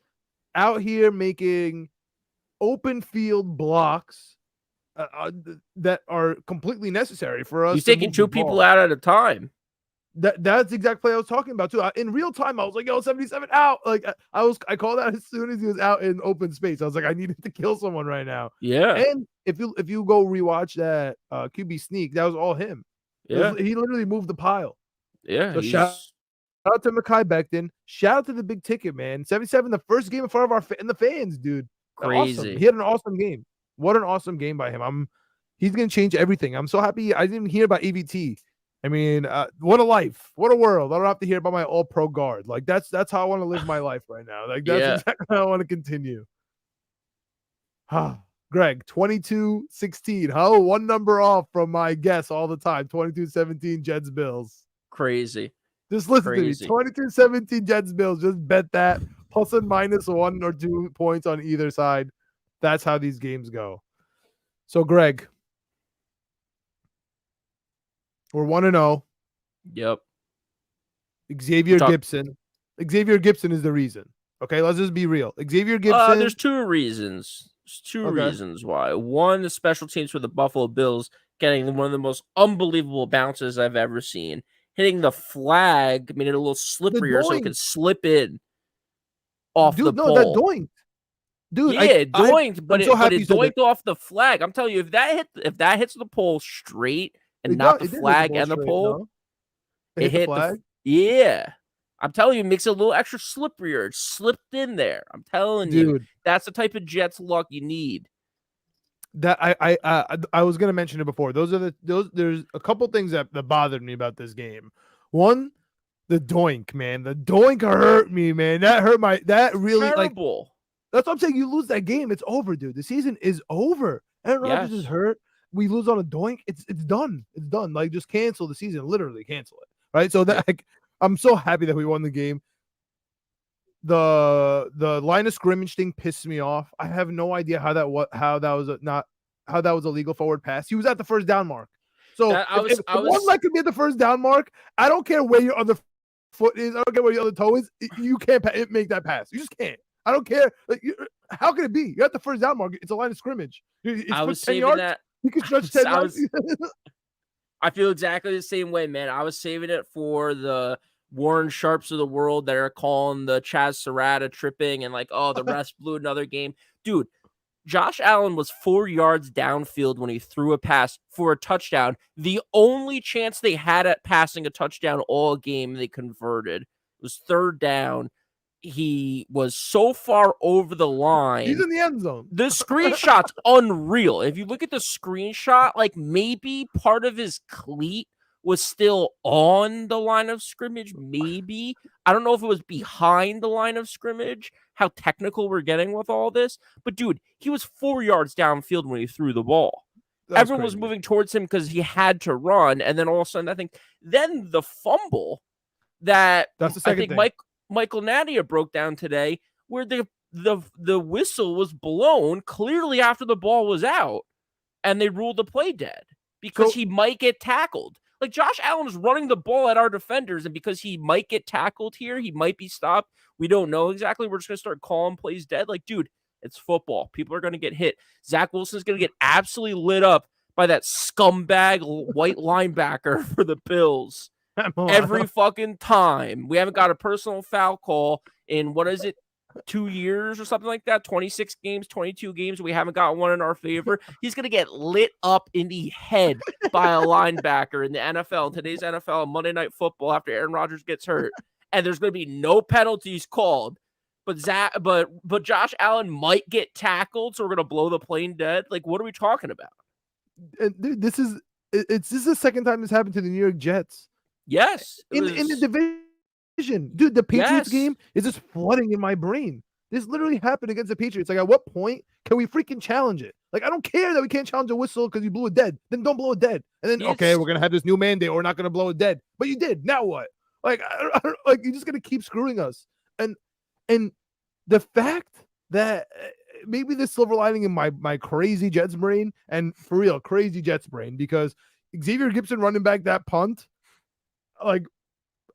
A: out here making open field blocks that are completely necessary for us.
B: He's taking 2 people out at a time.
A: That's the exact play I was talking about too. In real time, I was like, "Yo, 77 out!" Like I called out as soon as he was out in open space. I was like, "I needed to kill someone right now."
B: Yeah.
A: And if you go rewatch that QB sneak, that was all him.
B: Yeah.
A: He literally moved the pile.
B: Yeah.
A: So shout out to Mekhi Becton. Shout out to the big ticket man. 77, the first game in front of the fans, dude.
B: Crazy.
A: Awesome. He had an awesome game. What an awesome game by him. He's gonna change everything. I'm so happy. I didn't hear about AVT. I mean, what a life, what a world. I don't have to hear about my all-pro guard. Like that's how I want to live my life right now. Like that's exactly how I want to continue. Greg, 22-16. How 1 number off from my guess all the time. 22-17 Jets Bills.
B: Crazy.
A: Just listen to me. 22-17 Jets Bills. Just bet that plus and minus 1 or 2 points on either side. That's how these games go. So Greg, we're 1-0.
B: Yep.
A: Xavier Gibson. Xavier Gibson is the reason. Okay, let's just be real. Xavier Gibson.
B: There's 2 reasons. There's 2 reasons why. One, the special teams for the Buffalo Bills getting one of the most unbelievable bounces I've ever seen. hitting the flag made it a little slipperier so it could slip in off the pole.
A: No, that doinked. Dude,
B: yeah, doinked, but
A: so
B: it doinked off the flag. I'm telling you, if that hits the pole straight and not the flag and the pole,
A: it hit the flag.
B: Yeah. I'm telling you, it makes it a little extra slipperier. It slipped in there. I'm telling you, that's the type of Jets luck you need.
A: That I was gonna mention it before. There's a couple things that bothered me about this game. One, the doink, man. The doink hurt me, man. That hurt that really
B: terrible.
A: Like, that's what I'm saying. You lose that game, it's over, dude. The season is over. Aaron Rodgers is hurt. We lose on a doink. It's done. It's done. Like, just cancel the season. Literally cancel it. Right. So that I'm so happy that we won the game. The line of scrimmage thing pissed me off. I have no idea how that was a legal forward pass. He was at the first down mark. So if one leg could be at the first down mark, I don't care where your other foot is. I don't care where your other toe is. You can't make that pass. You just can't. I don't care. Like, how can it be? You're at the first down mark. It's a line of scrimmage.
B: I was 10 yards. That.
A: You can stretch 10 yards.
B: I feel exactly the same way, man. I was saving it for the Warren Sharps of the world that are calling the Chaz Serrata tripping and like, oh, the refs blew another game. Dude, Josh Allen was 4 yards downfield when he threw a pass for a touchdown. The only chance they had at passing a touchdown all game they converted. It was third down. He was so far over the line.
A: He's in the end zone.
B: The screenshot's unreal. If you look at the screenshot, like maybe part of his cleat was still on the line of scrimmage. Maybe. I don't know if it was behind the line of scrimmage, how technical we're getting with all this. But, dude, he was 4 yards downfield when he threw the ball. Everyone was moving towards him because he had to run. And then all of a sudden, then the fumble that's the second thing. Michael Nadia broke down today where the whistle was blown clearly after the ball was out and they ruled the play dead because he might get tackled. Like, Josh Allen is running the ball at our defenders, and because he might get tackled here, he might be stopped. We don't know exactly. We're just going to start calling plays dead. Like, dude, it's football. People are going to get hit. Zach Wilson's going to get absolutely lit up by that scumbag white linebacker for the Bills. Every fucking time. We haven't got a personal foul call in, 2 years or something like that? 26 games, 22 games. We haven't got one in our favor. He's going to get lit up in the head by a linebacker in the NFL, in today's NFL, on Monday Night Football after Aaron Rodgers gets hurt. And there's going to be no penalties called. But Josh Allen might get tackled, so we're going to blow the plane dead. Like, what are we talking about?
A: Dude, this is the second time this happened to the New York Jets.
B: Yes.
A: In the division. Dude, the Patriots game is just flooding in my brain. This literally happened against the Patriots. Like, at what point can we freaking challenge it? Like, I don't care that we can't challenge a whistle because you blew it dead. Then don't blow it dead. And then, okay, we're going to have this new mandate. We're not going to blow it dead. But you did. Now what? Like, I don't, like, you're just going to keep screwing us. And the fact that maybe the silver lining in my crazy Jets brain, and for real, crazy Jets brain, because Xavier Gibson running back that punt, like,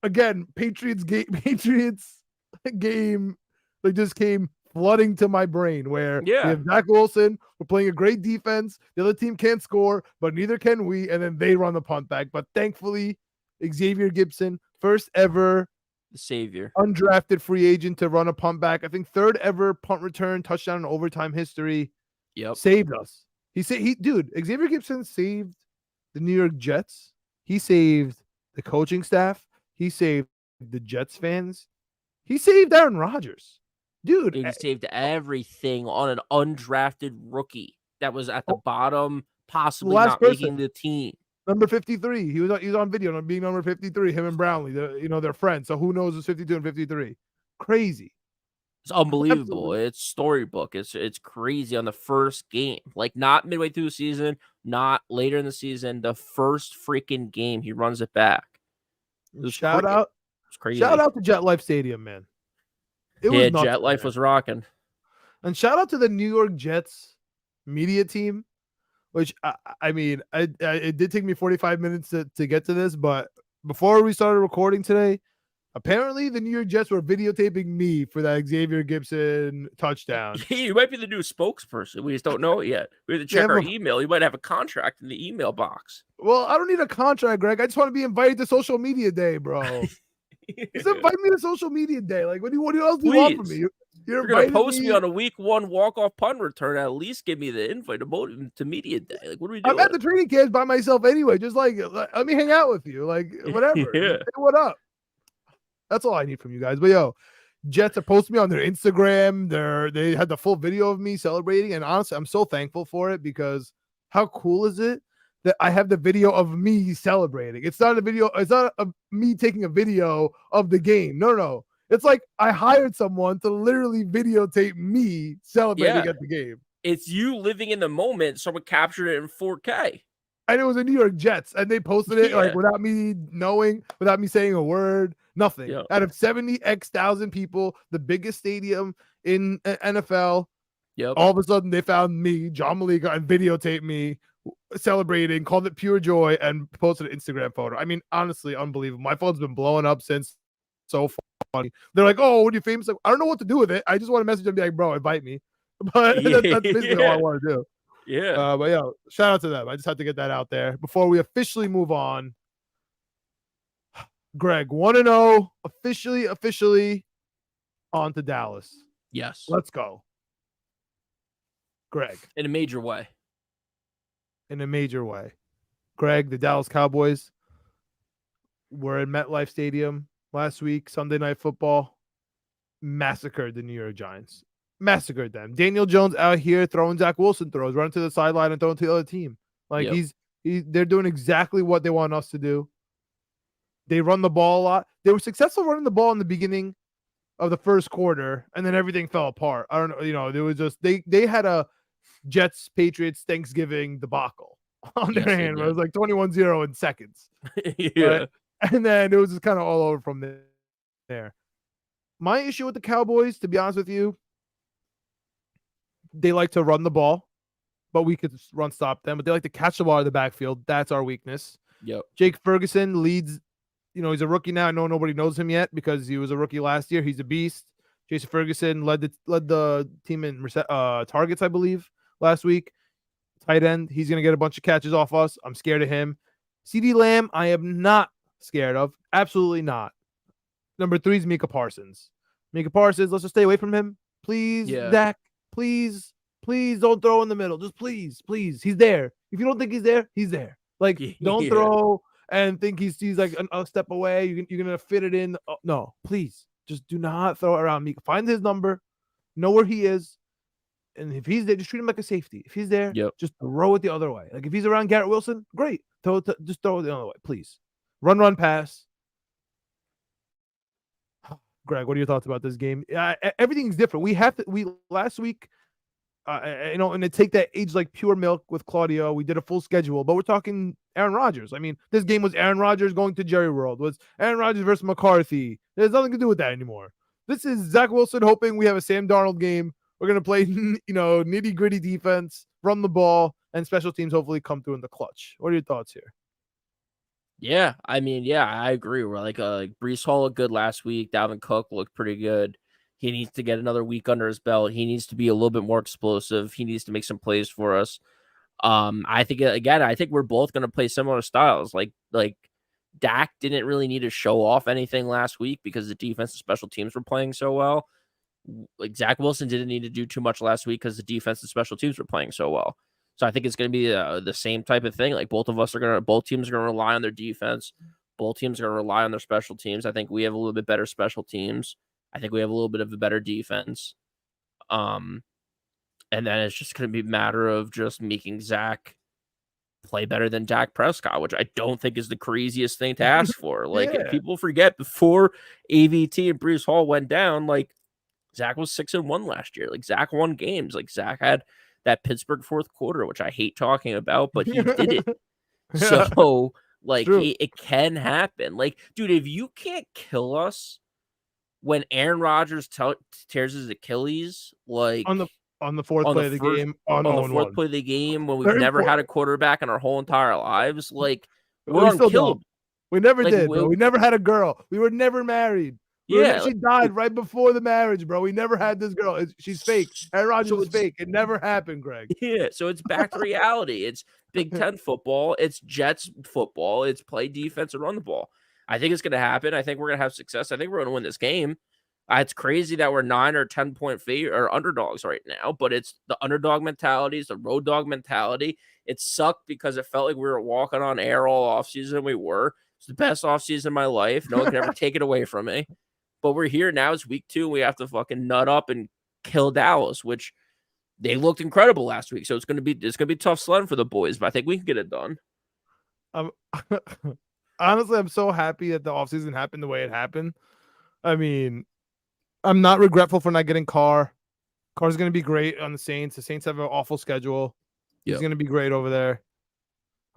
A: again, Patriots game like just came flooding to my brain where we have Zach Wilson, we're playing a great defense, the other team can't score, but neither can we, and then they run the punt back. But thankfully, Xavier Gibson, first ever
B: savior,
A: undrafted free agent to run a punt back. I think third ever punt return touchdown in overtime history.
B: Yep,
A: saved us. Xavier Gibson saved the New York Jets. He saved the coaching staff. He saved the Jets fans. He saved Aaron Rodgers. Dude,
B: he saved everything on an undrafted rookie that was at the bottom, possibly not making the team.
A: Number 53. He was on video being number 53. Him and Brownlee, they're friends. So who knows who's 52 and 53? Crazy.
B: It's unbelievable. Absolutely. It's storybook. It's crazy on the first game. Like, not midway through the season, not later in the season. The first freaking game, he runs it back.
A: Shout out to Jet Life Stadium, man.
B: Jet Life was rocking.
A: And shout out to the New York Jets media team, which I mean, it did take me 45 minutes to get to this, but before we started recording today, Apparently, the New York Jets were videotaping me for that Xavier Gibson touchdown.
B: You might be the new spokesperson. We just don't know it yet. We have to check our email. You might have a contract in the email box.
A: Well, I don't need a contract, Greg. I just want to be invited to social media day, bro. Just invite me to social media day. Like, what else do you want from me?
B: You're gonna post me on a week 1 walk-off punt return. At least give me the invite to media day. Like, what are we doing?
A: I'm at the training camps by myself anyway. Just like, let me hang out with you. Like, whatever. Say what up? That's all I need from you guys. But yo, Jets are posting me on their Instagram. They had the full video of me celebrating, and honestly, I'm so thankful for it because how cool is it that I have the video of me celebrating? It's not a video. It's not me taking a video of the game. No. It's like I hired someone to literally videotape me celebrating at the game.
B: It's you living in the moment. Someone captured it in 4K.
A: And it was the New York Jets, and they posted it like without me knowing, without me saying a word, nothing. Yep. Out of 70,000 people, the biggest stadium in NFL, all of a sudden they found me, John Meleka, and videotaped me celebrating, called it pure joy, and posted an Instagram photo. I mean, honestly, unbelievable. My phone's been blowing up since. So funny. They're like, "Oh, what are you famous?" Like, I don't know what to do with it. I just want to message them and be like, "Bro, invite me." But that's basically all I want to do.
B: Yeah.
A: But yeah, shout out to them. I just had to get that out there before we officially move on. Greg, 1-0, officially on to Dallas.
B: Yes.
A: Let's go. Greg.
B: In a major way.
A: Greg, the Dallas Cowboys were in MetLife Stadium last week, Sunday Night Football, massacred the New York Giants. Massacred them. Daniel Jones out here throwing Zach Wilson throws, running to the sideline and throwing to the other team. Like they're doing exactly what they want us to do. They run the ball a lot. They were successful running the ball in the beginning of the first quarter, and then everything fell apart. I don't know. There was just they had a Jets Patriots Thanksgiving debacle on their hand. It was like 21-0 in seconds.
B: Yeah.
A: And then it was just kind of all over from there. My issue with the Cowboys, to be honest with you, they like to run the ball, but we could run stop them. But they like to catch the ball in the backfield. That's our weakness.
B: Yep.
A: Jake Ferguson leads. He's a rookie now. I know nobody knows him yet because he was a rookie last year. He's a beast. Jason Ferguson led the team in targets, I believe, last week. Tight end. He's going to get a bunch of catches off us. I'm scared of him. CeeDee Lamb, I am not scared of. Absolutely not. Number 3 is Micah Parsons. Let's just stay away from him. Please, Zach. Please don't throw in the middle. Just please. He's there. If you don't think he's there, he's there. Like, don't throw and think he's like a step away. You're going to fit it in. Oh, no, please. Just do not throw it around me. Find his number. Know where he is. And if he's there, just treat him like a safety. If he's there, just throw it the other way. Like, if he's around Garrett Wilson, great. Just throw it the other way, please. Run, pass. Greg, what are your thoughts about this game? Everything's different. We last week, and to take that age like pure milk with Claudio, we did a full schedule, but we're talking Aaron Rodgers. I mean, this game was Aaron Rodgers going to Jerry World, was Aaron Rodgers versus McCarthy. There's nothing to do with that anymore. This is Zach Wilson hoping we have a Sam Darnold game. We're going to play, nitty gritty defense, run the ball, and special teams hopefully come through in the clutch. What are your thoughts here?
B: Yeah, I mean, I agree. We're like Breece Hall looked good last week. Dalvin Cook looked pretty good. He needs to get another week under his belt. He needs to be a little bit more explosive. He needs to make some plays for us. I think we're both going to play similar styles. Like Dak didn't really need to show off anything last week because the defense and special teams were playing so well. Like Zach Wilson didn't need to do too much last week because the defense and special teams were playing so well. So I think it's going to be the same type of thing. Like both teams are going to rely on their defense. Both teams are going to rely on their special teams. I think we have a little bit better special teams. I think we have a little bit of a better defense. And then it's just going to be a matter of just making Zach play better than Dak Prescott, which I don't think is the craziest thing to ask for. Like people forget before AVT and Breece Hall went down, like Zach was 6-1 last year. Like Zach won games. Like Zach had that Pittsburgh fourth quarter, which I hate talking about, but he did it. So, like, it can happen. Like, dude, if you can't kill us when Aaron Rodgers tears his Achilles, like
A: on the fourth play of the game,
B: on the fourth play of the game, when we've never had a quarterback in our whole entire lives, like we're unkillable.
A: We never
B: Like,
A: did, bro. We never had a girl. We were never married.
B: yeah,
A: She died right before the marriage, bro. We never had this girl. She's fake. Aaron Rodgers
B: so
A: is fake. It never happened, Greg.
B: yeah, so it's back to reality. It's Big Ten football. It's Jets football. It's play defense and run the ball. I think it's going to happen. I think we're going to have success. I think we're going to win this game. It's crazy that we're 9 or 10 point favorite or underdogs right now, but it's the underdog mentality. It's the road dog mentality. It sucked because it felt like we were walking on air all offseason. We were. It's the best offseason of my life. No one can ever take it away from me. But we're here now. It's week 2. We have to fucking nut up and kill Dallas, which they looked incredible last week. So it's gonna be tough sledding for the boys, but I think we can get it done.
A: Honestly, I'm so happy that the offseason happened the way it happened. I mean, I'm not regretful for not getting Carr. Carr's going to be great on the Saints. The Saints have an awful schedule. He's going to be great over there.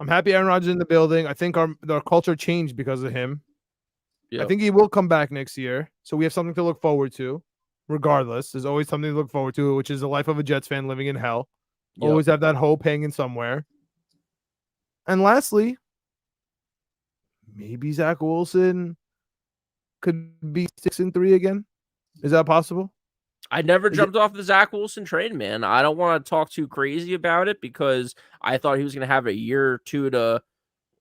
A: I'm happy Aaron Rodgers in the building. I think our culture changed because of him. Yep. I think he will come back next year. So we have something to look forward to. Regardless, there's always something to look forward to, which is the life of a Jets fan living in hell. Yep. Always have that hope hanging somewhere. And lastly, maybe Zach Wilson could be 6-3 again. Is that possible?
B: I never jumped off the Zach Wilson train, man. I don't want to talk too crazy about it because I thought he was going to have a year or two to,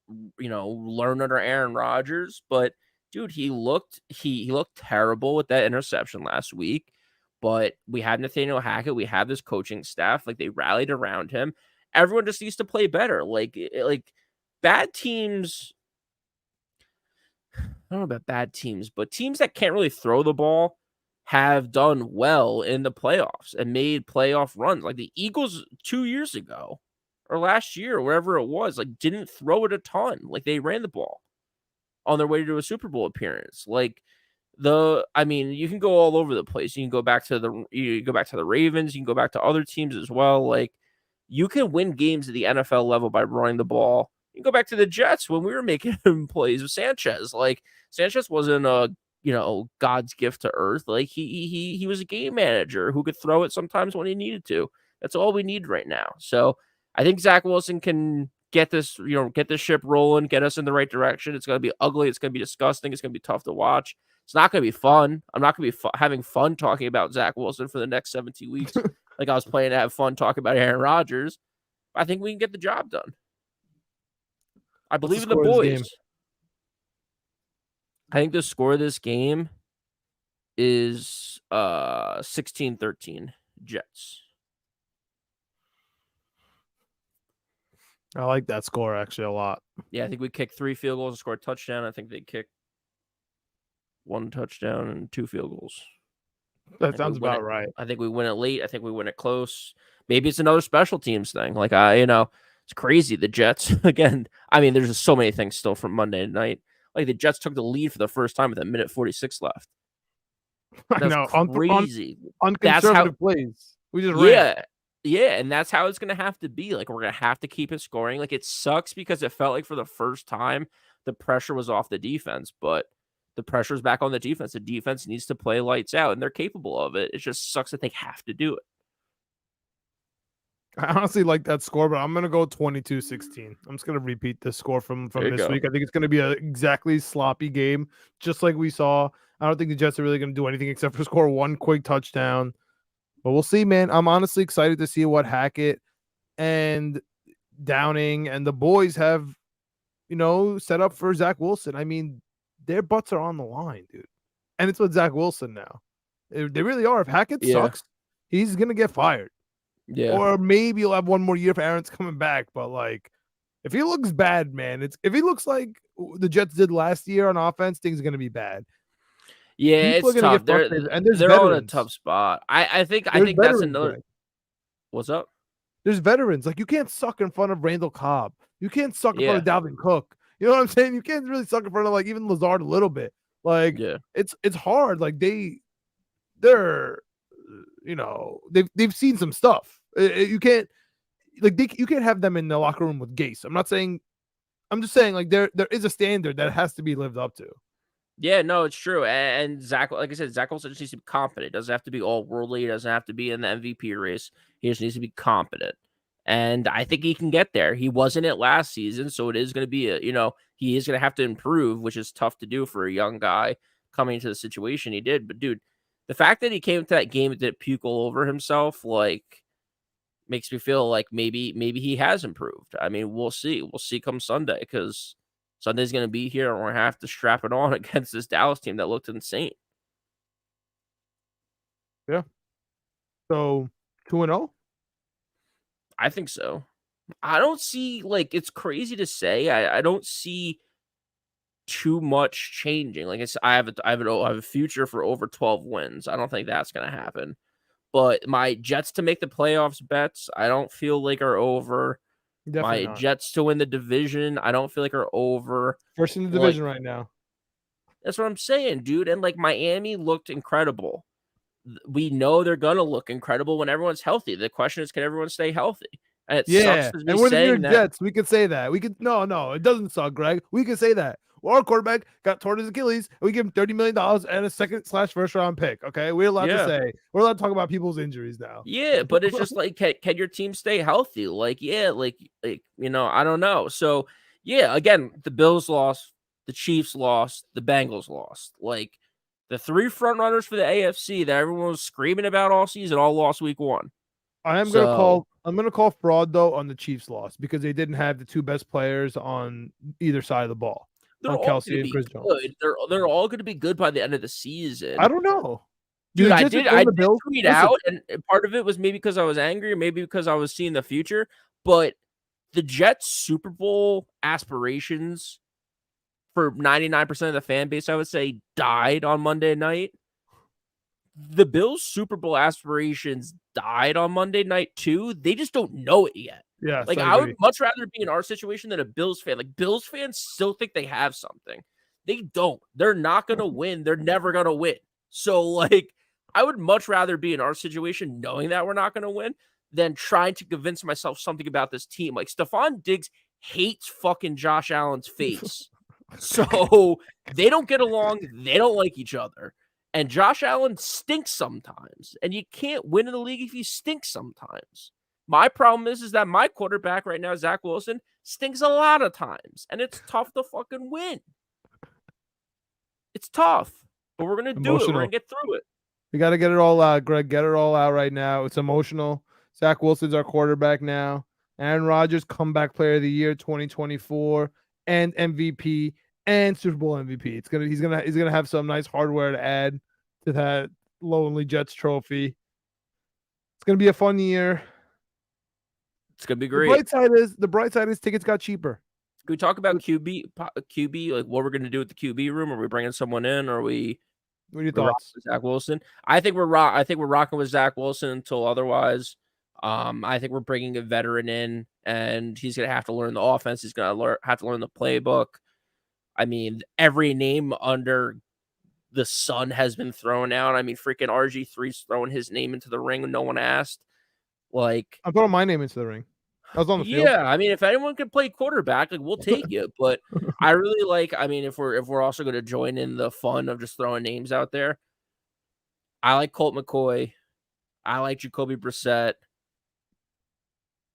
B: learn under Aaron Rodgers. But dude, he looked terrible with that interception last week. But we had Nathaniel Hackett. We have this coaching staff. Like, they rallied around him. Everyone just needs to play better. Like bad teams. I don't know about bad teams, but teams that can't really throw the ball have done well in the playoffs and made playoff runs. Like the Eagles 2 years ago or last year, wherever it was, like didn't throw it a ton. Like they ran the ball on their way to a Super Bowl appearance. Like you can go all over the place. You can go back to the Ravens. You can go back to other teams as well. Like you can win games at the NFL level by running the ball. You can go back to the Jets when we were making plays with Sanchez. Like Sanchez wasn't a God's gift to earth. Like he was a game manager who could throw it sometimes when he needed to. That's all we need right now. So I think Zach Wilson can get this ship rolling, get us in the right direction. It's going to be ugly. It's going to be disgusting. It's going to be tough to watch. It's not going to be fun. I'm not going to be having fun talking about Zach Wilson for the next 17 weeks. Like I was planning to have fun talking about Aaron Rodgers. I think we can get the job done. I believe in the boys. I think the score of this game is 16-13 Jets.
A: I like that score actually a lot.
B: Yeah, I think we kick 3 field goals and score a touchdown. I think they kick 1 touchdown and 2 field goals.
A: That sounds about right.
B: I think we win it late. I think we win it close. Maybe it's another special teams thing. Like it's crazy. The Jets again. I mean, there's just so many things still from Monday night. Like the Jets took the lead for the first time with a minute 46 left.
A: I know.
B: Crazy.
A: On conservative plays. We just ran.
B: Yeah, and that's how it's going to have to be. Like, we're going to have to keep it scoring. Like, it sucks because it felt like for the first time, the pressure was off the defense, but the pressure's back on the defense. The defense needs to play lights out, and they're capable of it. It just sucks that they have to do it.
A: I honestly like that score, but I'm going to go 22-16. I'm just going to repeat the score from this week. I think it's going to be an exactly sloppy game, just like we saw. I don't think the Jets are really going to do anything except for score 1 quick touchdown. But we'll see, man. I'm honestly excited to see what Hackett and Downing and the boys have, set up for Zach Wilson. I mean, their butts are on the line, dude. And it's with Zach Wilson now. They really are. If Hackett sucks, he's going to get fired. Yeah. Or maybe you'll have 1 more year if Aaron's coming back. But, like, if he looks bad, man, if he looks like the Jets did last year on offense, things are going to be bad.
B: Yeah, it's tough. They're all in a tough spot. I think that's another. Greg. What's up?
A: There's veterans. Like, you can't suck in front of Randall Cobb. You can't suck in front of Dalvin Cook. You know what I'm saying? You can't really suck in front of, like, even Lazard a little bit. Like, it's hard. Like, they're they've seen some stuff. You can't you can't have them in the locker room with Gase. I'm just saying, like, there is a standard that has to be lived up to.
B: Yeah, no, it's true. And Zach, like I said, Zach Wilson just needs to be confident. It doesn't have to be all worldly. It doesn't have to be in the MVP race. He just needs to be confident. And I think he can get there. He wasn't it last season, so it is going to be he is going to have to improve, which is tough to do for a young guy coming into the situation he did. But dude, the fact that he came to that game and didn't puke all over himself, like, makes me feel like maybe he has improved. I mean, we'll see. We'll see come Sunday, because Sunday's going to be here, and we're going to have to strap it on against this Dallas team that looked insane.
A: Yeah. So 2-0?
B: I think so. I don't see, like, it's crazy to say. I don't see too much changing. Like, I have a future for over 12 wins. I don't think that's going to happen. But my Jets to make the playoffs bets, I don't feel like are over.
A: Definitely
B: My
A: not.
B: Jets to win the division, I don't feel like are over.
A: First in the division right now.
B: That's what I'm saying, dude. And like, Miami looked incredible. We know they're gonna look incredible when everyone's healthy. The question is, can everyone stay healthy? And it sucks to be
A: and we're the New
B: saying
A: York
B: that.
A: Jets. We could say that. We could no, it doesn't suck, Greg. We could say that. Well, our quarterback got torn his Achilles, and we give him $30 million and a second/first round pick. Okay, we're allowed to say, we're allowed to talk about people's injuries now.
B: Yeah, but it's just like, can your team stay healthy? Like, yeah, like I don't know. So yeah, again, the Bills lost, the Chiefs lost, the Bengals lost. Like, the three front runners for the AFC that everyone was screaming about all season all lost week 1.
A: I'm gonna call fraud though on the Chiefs loss, because they didn't have the two best players on either side of the ball.
B: They're
A: on
B: all
A: Kelsey
B: gonna
A: and
B: be
A: Chris
B: good.
A: Jones.
B: They're all gonna be good by the end of the season.
A: I don't know.
B: Dude, I did tweet out, and part of it was maybe because I was angry, maybe because I was seeing the future. But the Jets' Super Bowl aspirations for 99% of the fan base, I would say, died on Monday night. The Bills' Super Bowl aspirations died on Monday night too. They just don't know it yet.
A: Yeah,
B: like, I would much rather be in our situation than a Bills fan. Like, Bills fans still think they have something. They don't. They're not going to win. They're never going to win. So, like, I would much rather be in our situation knowing that we're not going to win than trying to convince myself something about this team. Like, Stephon Diggs hates fucking Josh Allen's face. So they don't get along. They don't like each other. And Josh Allen stinks sometimes. And you can't win in the league if you stink sometimes. My problem is that my quarterback right now, Zach Wilson, stinks a lot of times. And it's tough to fucking win. It's tough. But we're going to do it. We're going to get through it.
A: We got to get it all out, Greg. Get it all out right now. It's emotional. Zach Wilson's our quarterback now. Aaron Rodgers, comeback player of the year 2024, and MVP and Super Bowl MVP. He's gonna have some nice hardware to add to that lonely Jets trophy. It's gonna be a fun year.
B: It's gonna be great.
A: The bright side is tickets got cheaper.
B: Can we talk about QB? Like, what we're gonna do with the QB room? Are we bringing someone in? Or are we?
A: What are your thoughts?
B: Zach Wilson. I think we're rocking with Zach Wilson until otherwise. I think we're bringing a veteran in, and he's gonna have to learn the offense. He's gonna have to learn the playbook. I mean, every name under the sun has been thrown out. I mean, freaking RG3's throwing his name into the ring when no one asked. Like,
A: I'm throwing my name into the ring. I was on the field.
B: Yeah, I mean, if anyone can play quarterback, like, we'll take you. But I really like. I mean, if we're also going to join in the fun of just throwing names out there, I like Colt McCoy. I like Jacoby Brissett.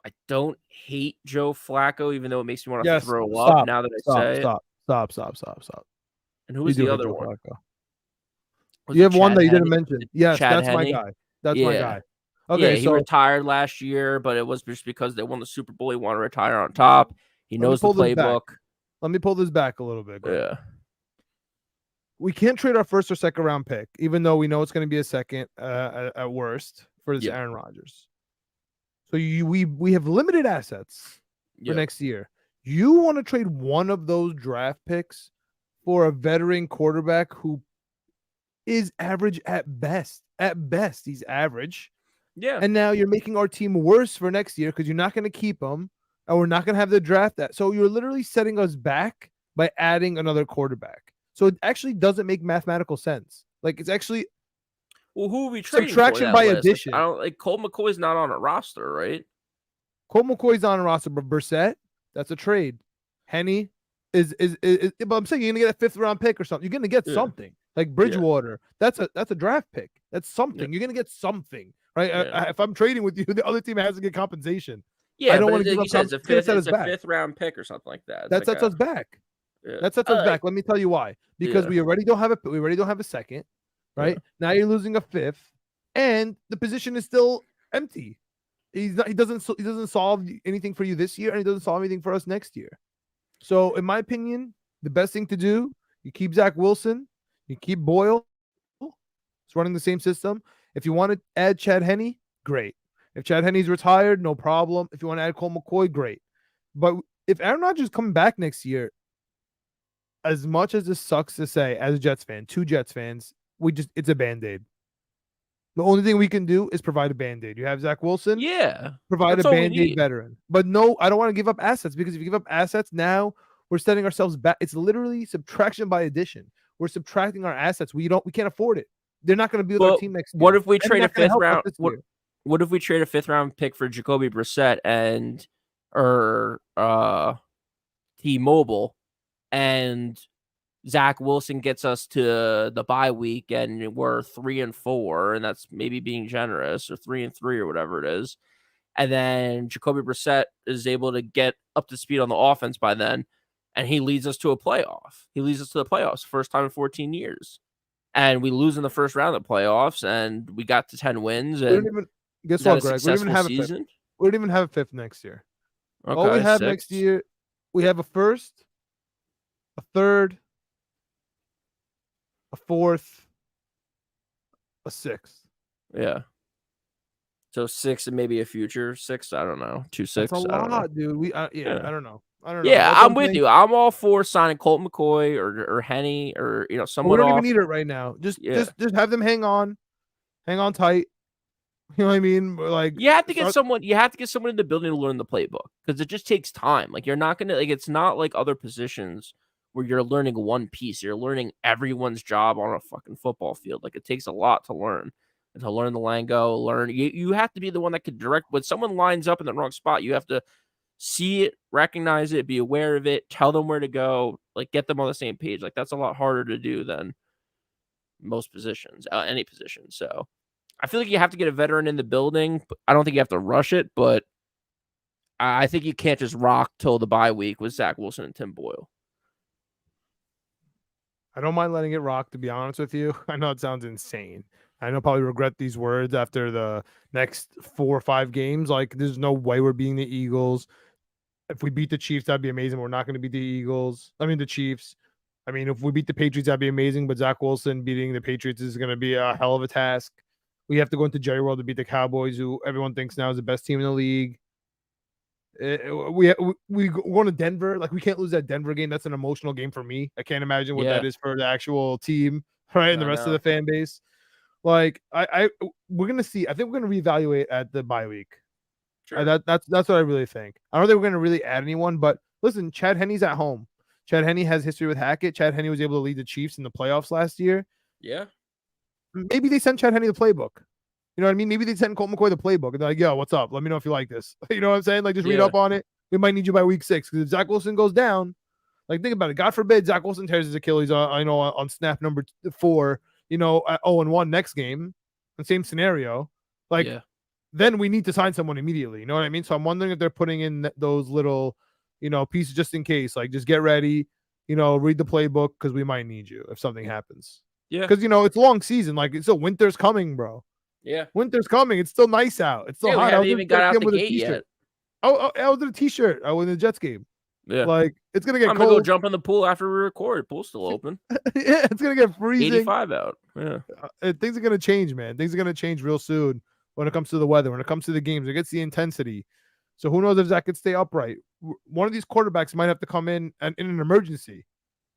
B: I don't hate Joe Flacco, even though it makes me want to throw up now that I say it.
A: Stop.
B: And who was the other one?
A: You have one that you didn't mention. Yes, that's my guy. That's my guy. Okay,
B: he retired last year, but it was just because they won the Super Bowl. He wanted to retire on top. He knows the playbook.
A: Let me pull this back a little bit.
B: Yeah.
A: We can't trade our first or second round pick, even though we know it's going to be a second at worst for this Aaron Rodgers. So we have limited assets for next year. You want to trade one of those draft picks for a veteran quarterback who is average at best. At best, he's average.
B: Yeah.
A: And now you're making our team worse for next year because you're not going to keep him, and we're not going to have the draft that. So you're literally setting us back by adding another quarterback. So it actually doesn't make mathematical sense. Like, it's actually
B: who are we trading
A: subtraction by addition.
B: Like, I don't like Colt McCoy's not on a roster, right?
A: Colt McCoy's on a roster, but Brissett, that's a trade. Henny is but I'm saying you're gonna get a 5th round pick or something. You're gonna get something like Bridgewater. That's a draft pick. That's something. You're gonna get something, right? If I'm trading with you, the other team has to get compensation.
B: Yeah,
A: I don't
B: but
A: want to give
B: like
A: up
B: you said,
A: confidence. It's going to
B: it's
A: set
B: a
A: us back.
B: fifth round pick or something like that. It's
A: That
B: like
A: sets us back.
B: yeah.
A: That sets us back. Let me tell you why. Because we already don't have a second, right? Now you're losing a fifth, and the position is still empty. He doesn't solve anything for you this year, and he doesn't solve anything for us next year. So, in my opinion, the best thing to do, you keep Zach Wilson, you keep Boyle. It's running the same system. If you want to add Chad Henne, great. If Chad Henne's retired, no problem. If you want to add Cole McCoy, great. But if Aaron Rodgers is coming back next year, as much as this sucks to say, as a Jets fan, two Jets fans, it's a Band-Aid. The only thing we can do is provide a Band-Aid. You have Zach Wilson.
B: Yeah.
A: Provide a Band-Aid veteran. But no, I don't want to give up assets, because if you give up assets now, we're setting ourselves back. It's literally subtraction by addition. We're subtracting our assets. We can't afford it. They're not going to be with our team next year.
B: What if we trade a fifth round?
A: What
B: if we trade a fifth round pick for Jacoby Brissett or T-Mobile, and Zach Wilson gets us to the bye week and we're 3-4, and that's maybe being generous, or 3-3 or whatever it is. And then Jacoby Brissett is able to get up to speed on the offense by then, and he leads us to a playoff. He leads us to the playoffs, first time in 14 years. And we lose in the first round of the playoffs, and we got to 10 wins. And
A: guess what, Greg? We don't even have a fifth. We don't even have a fifth next year. Okay, all we have next year, we have a first, a third, a fourth, a sixth.
B: Yeah. So 6 and maybe a future 6. I don't know. 2-6.
A: That's a lot, dude. I don't know.
B: Yeah, I'm with you. I'm all for signing Colt McCoy or Henne or someone.
A: We don't even need it right now. Just have them hang on tight. You know what I mean? Like,
B: you have to get someone. You have to get someone in the building to learn the playbook, because it just takes time. Like, you're not gonna it's not like other positions where you're learning one piece. You're learning everyone's job on a fucking football field. Like, it takes a lot to learn. And to learn the lingo, you have to be the one that can direct. When someone lines up in the wrong spot, you have to see it, recognize it, be aware of it, tell them where to go, like, get them on the same page. Like, that's a lot harder to do than most positions, any position. So I feel like you have to get a veteran in the building. I don't think you have to rush it, but I think you can't just rock till the bye week with Zach Wilson and Tim Boyle.
A: I don't mind letting it rock, to be honest with you. I know it sounds insane. I know I'll probably regret these words after the next 4 or 5 games. Like, there's no way we're beating the Eagles. If we beat the Chiefs, that'd be amazing. We're not going to beat the Chiefs. I mean, if we beat the Patriots, that'd be amazing. But Zach Wilson beating the Patriots is going to be a hell of a task. We have to go into Jerry World to beat the Cowboys, who everyone thinks now is the best team in the league. We going to Denver. Like, we can't lose that Denver game. That's an emotional game for me. I can't imagine what that is for the actual team, right? And the rest of the fan base. Like, we're gonna see. I think we're gonna reevaluate at the bye week. Sure. That's what I really think. I don't think we're gonna really add anyone. But listen, Chad Henne's at home. Chad Henne has history with Hackett. Chad Henne was able to lead the Chiefs in the playoffs last year.
B: Yeah.
A: Maybe they sent Chad Henne the playbook. You know what I mean? Maybe they sent Colt McCoy the playbook, and they're like, "Yo, what's up? Let me know if you like this." You know what I'm saying? Like, just read up on it. We might need you by week 6, because if Zach Wilson goes down, like, think about it. God forbid Zach Wilson tears his Achilles. On snap number 4. At 0-1 next game, the same scenario. Like, then we need to sign someone immediately. You know what I mean? So I'm wondering if they're putting in those little, pieces just in case. Like, just get ready. Read the playbook, because we might need you if something happens.
B: Yeah.
A: Because it's a long season. Like, it's still winter's coming, bro.
B: Yeah.
A: Winter's coming. It's still nice out. It's still hot.
B: We haven't even got out the gate yet.
A: I was in a t-shirt. I was in the Jets game.
B: Yeah.
A: Like, it's going to get cold.
B: I'm going to go jump in the pool after we record. Pool's still open.
A: Yeah, it's going to get freezing.
B: 85 out. Yeah.
A: Things are going to change, man. Things are going to change real soon when it comes to the weather, when it comes to the games. It gets the intensity. So who knows if Zach could stay upright. One of these quarterbacks might have to come in and in an emergency.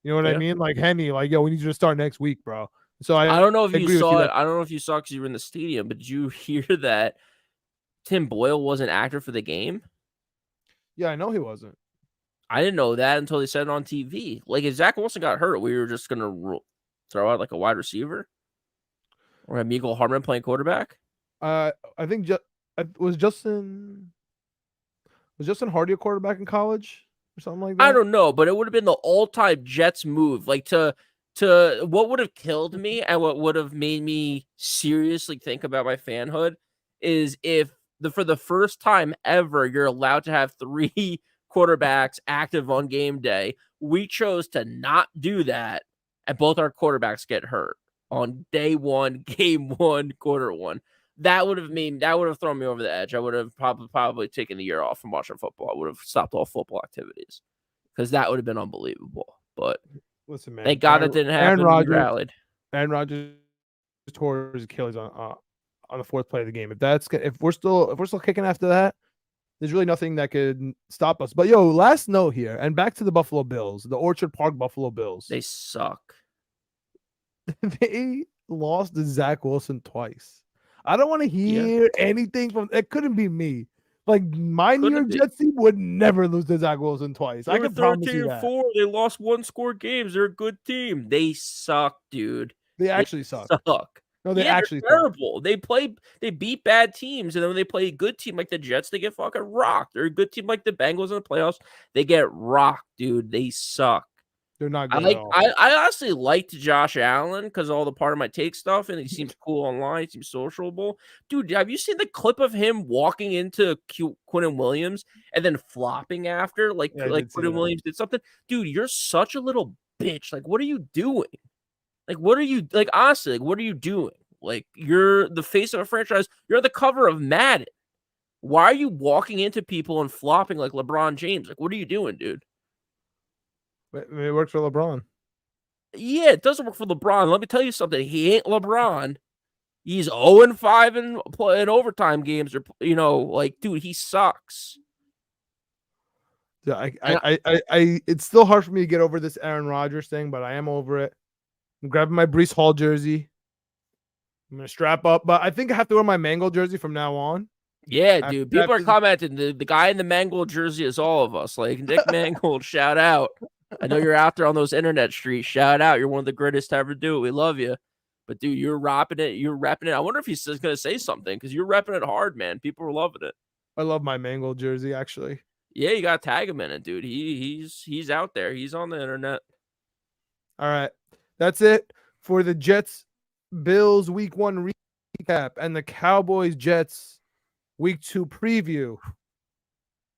A: You know what I mean? Like, Henne, like, yo, we need you to start next week, bro. So I
B: don't know if you saw it. I don't know if you saw, because you were in the stadium, but did you hear that Tim Boyle wasn't active for the game?
A: Yeah, I know he wasn't.
B: I didn't know that until they said it on TV. Like, if Zach Wilson got hurt, we were just going to throw out like a wide receiver, or have Mecole Hardman playing quarterback.
A: I think was Justin Hardy a quarterback in college or something like that?
B: I don't know, but it would have been the all-time Jets move. Like, to what would have killed me and what would have made me seriously think about my fanhood is if for the first time ever, you're allowed to have 3 quarterbacks active on game day. We chose to not do that, and both our quarterbacks get hurt on day 1, game 1, quarter 1. That would have thrown me over the edge. I would have probably taken the year off from watching football. I would have stopped all football activities because that would have been unbelievable. But
A: listen, man,
B: thank God that didn't happen. We rallied.
A: Aaron Rodgers tore his Achilles on the 4th play of the game. If we're still kicking after that, there's really nothing that could stop us. But last note here, and back to the Buffalo Bills, the Orchard Park Buffalo Bills.
B: They suck.
A: They lost to Zach Wilson twice. I don't want to hear anything from. It couldn't be me. Like my New York Jets team would never lose to Zach Wilson twice. I can promise you that.
B: 13-4. They lost 1-score games. They're a good team. They suck, dude.
A: They actually suck. No, they actually
B: terrible. They beat bad teams, and then when they play a good team like the Jets, they get fucking rocked. They're a good team like the Bengals in the playoffs. They get rocked, dude. They suck.
A: They're not good at all.
B: I honestly liked Josh Allen because all the part of my take stuff, and he seems cool online. He seems sociable. Dude, have you seen the clip of him walking into Quinnen Williams and then flopping after? Like Quinnen Williams did something? Dude, you're such a little bitch. Like, what are you doing? Like, honestly, what are you doing? Like, you're the face of a franchise. You're the cover of Madden. Why are you walking into people and flopping like LeBron James? Like, what are you doing, dude?
A: It works for LeBron.
B: Yeah, it doesn't work for LeBron. Let me tell you something. He ain't LeBron. He's 0-5 in overtime games. Or dude, he sucks.
A: Yeah, it's still hard for me to get over this Aaron Rodgers thing, but I am over it. I'm grabbing my Breece Hall jersey. I'm gonna strap up, but I think I have to wear my Mango jersey from now on.
B: Yeah, dude. People are commenting. The guy in the Mangold jersey is all of us. Like Nick Mangold, shout out. I know you're out there on those internet streets. Shout out. You're one of the greatest to ever do it. We love you. But, dude, you're repping it. I wonder if he's just going to say something because you're repping it hard, man. People are loving it.
A: I love my Mangold jersey, actually.
B: Yeah, you got to tag him in it, dude. He's out there. He's on the internet.
A: All right. That's it for the Jets-Bills Week 1 recap and the Cowboys-Jets Week 2 preview.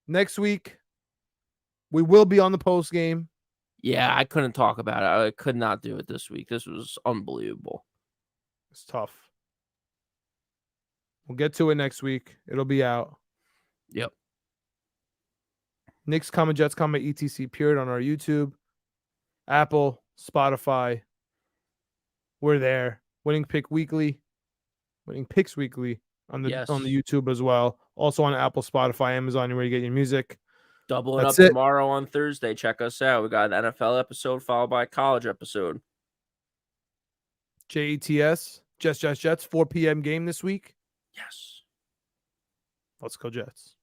A: Next week, we will be on the post game.
B: Yeah, I couldn't talk about it. I could not do it this week. This was unbelievable.
A: It's tough. We'll get to it next week. It'll be out.
B: Yep.
A: Knicks, Jets, etc. period on our YouTube, Apple, Spotify. We're there. Winning Picks Weekly on the YouTube as well. Also on Apple, Spotify, Amazon, where you get your music.
B: Doubling up tomorrow on Thursday. Check us out. We got an NFL episode followed by a college episode.
A: JETS, Jets, 4 p.m. game this week.
B: Yes.
A: Let's go Jets.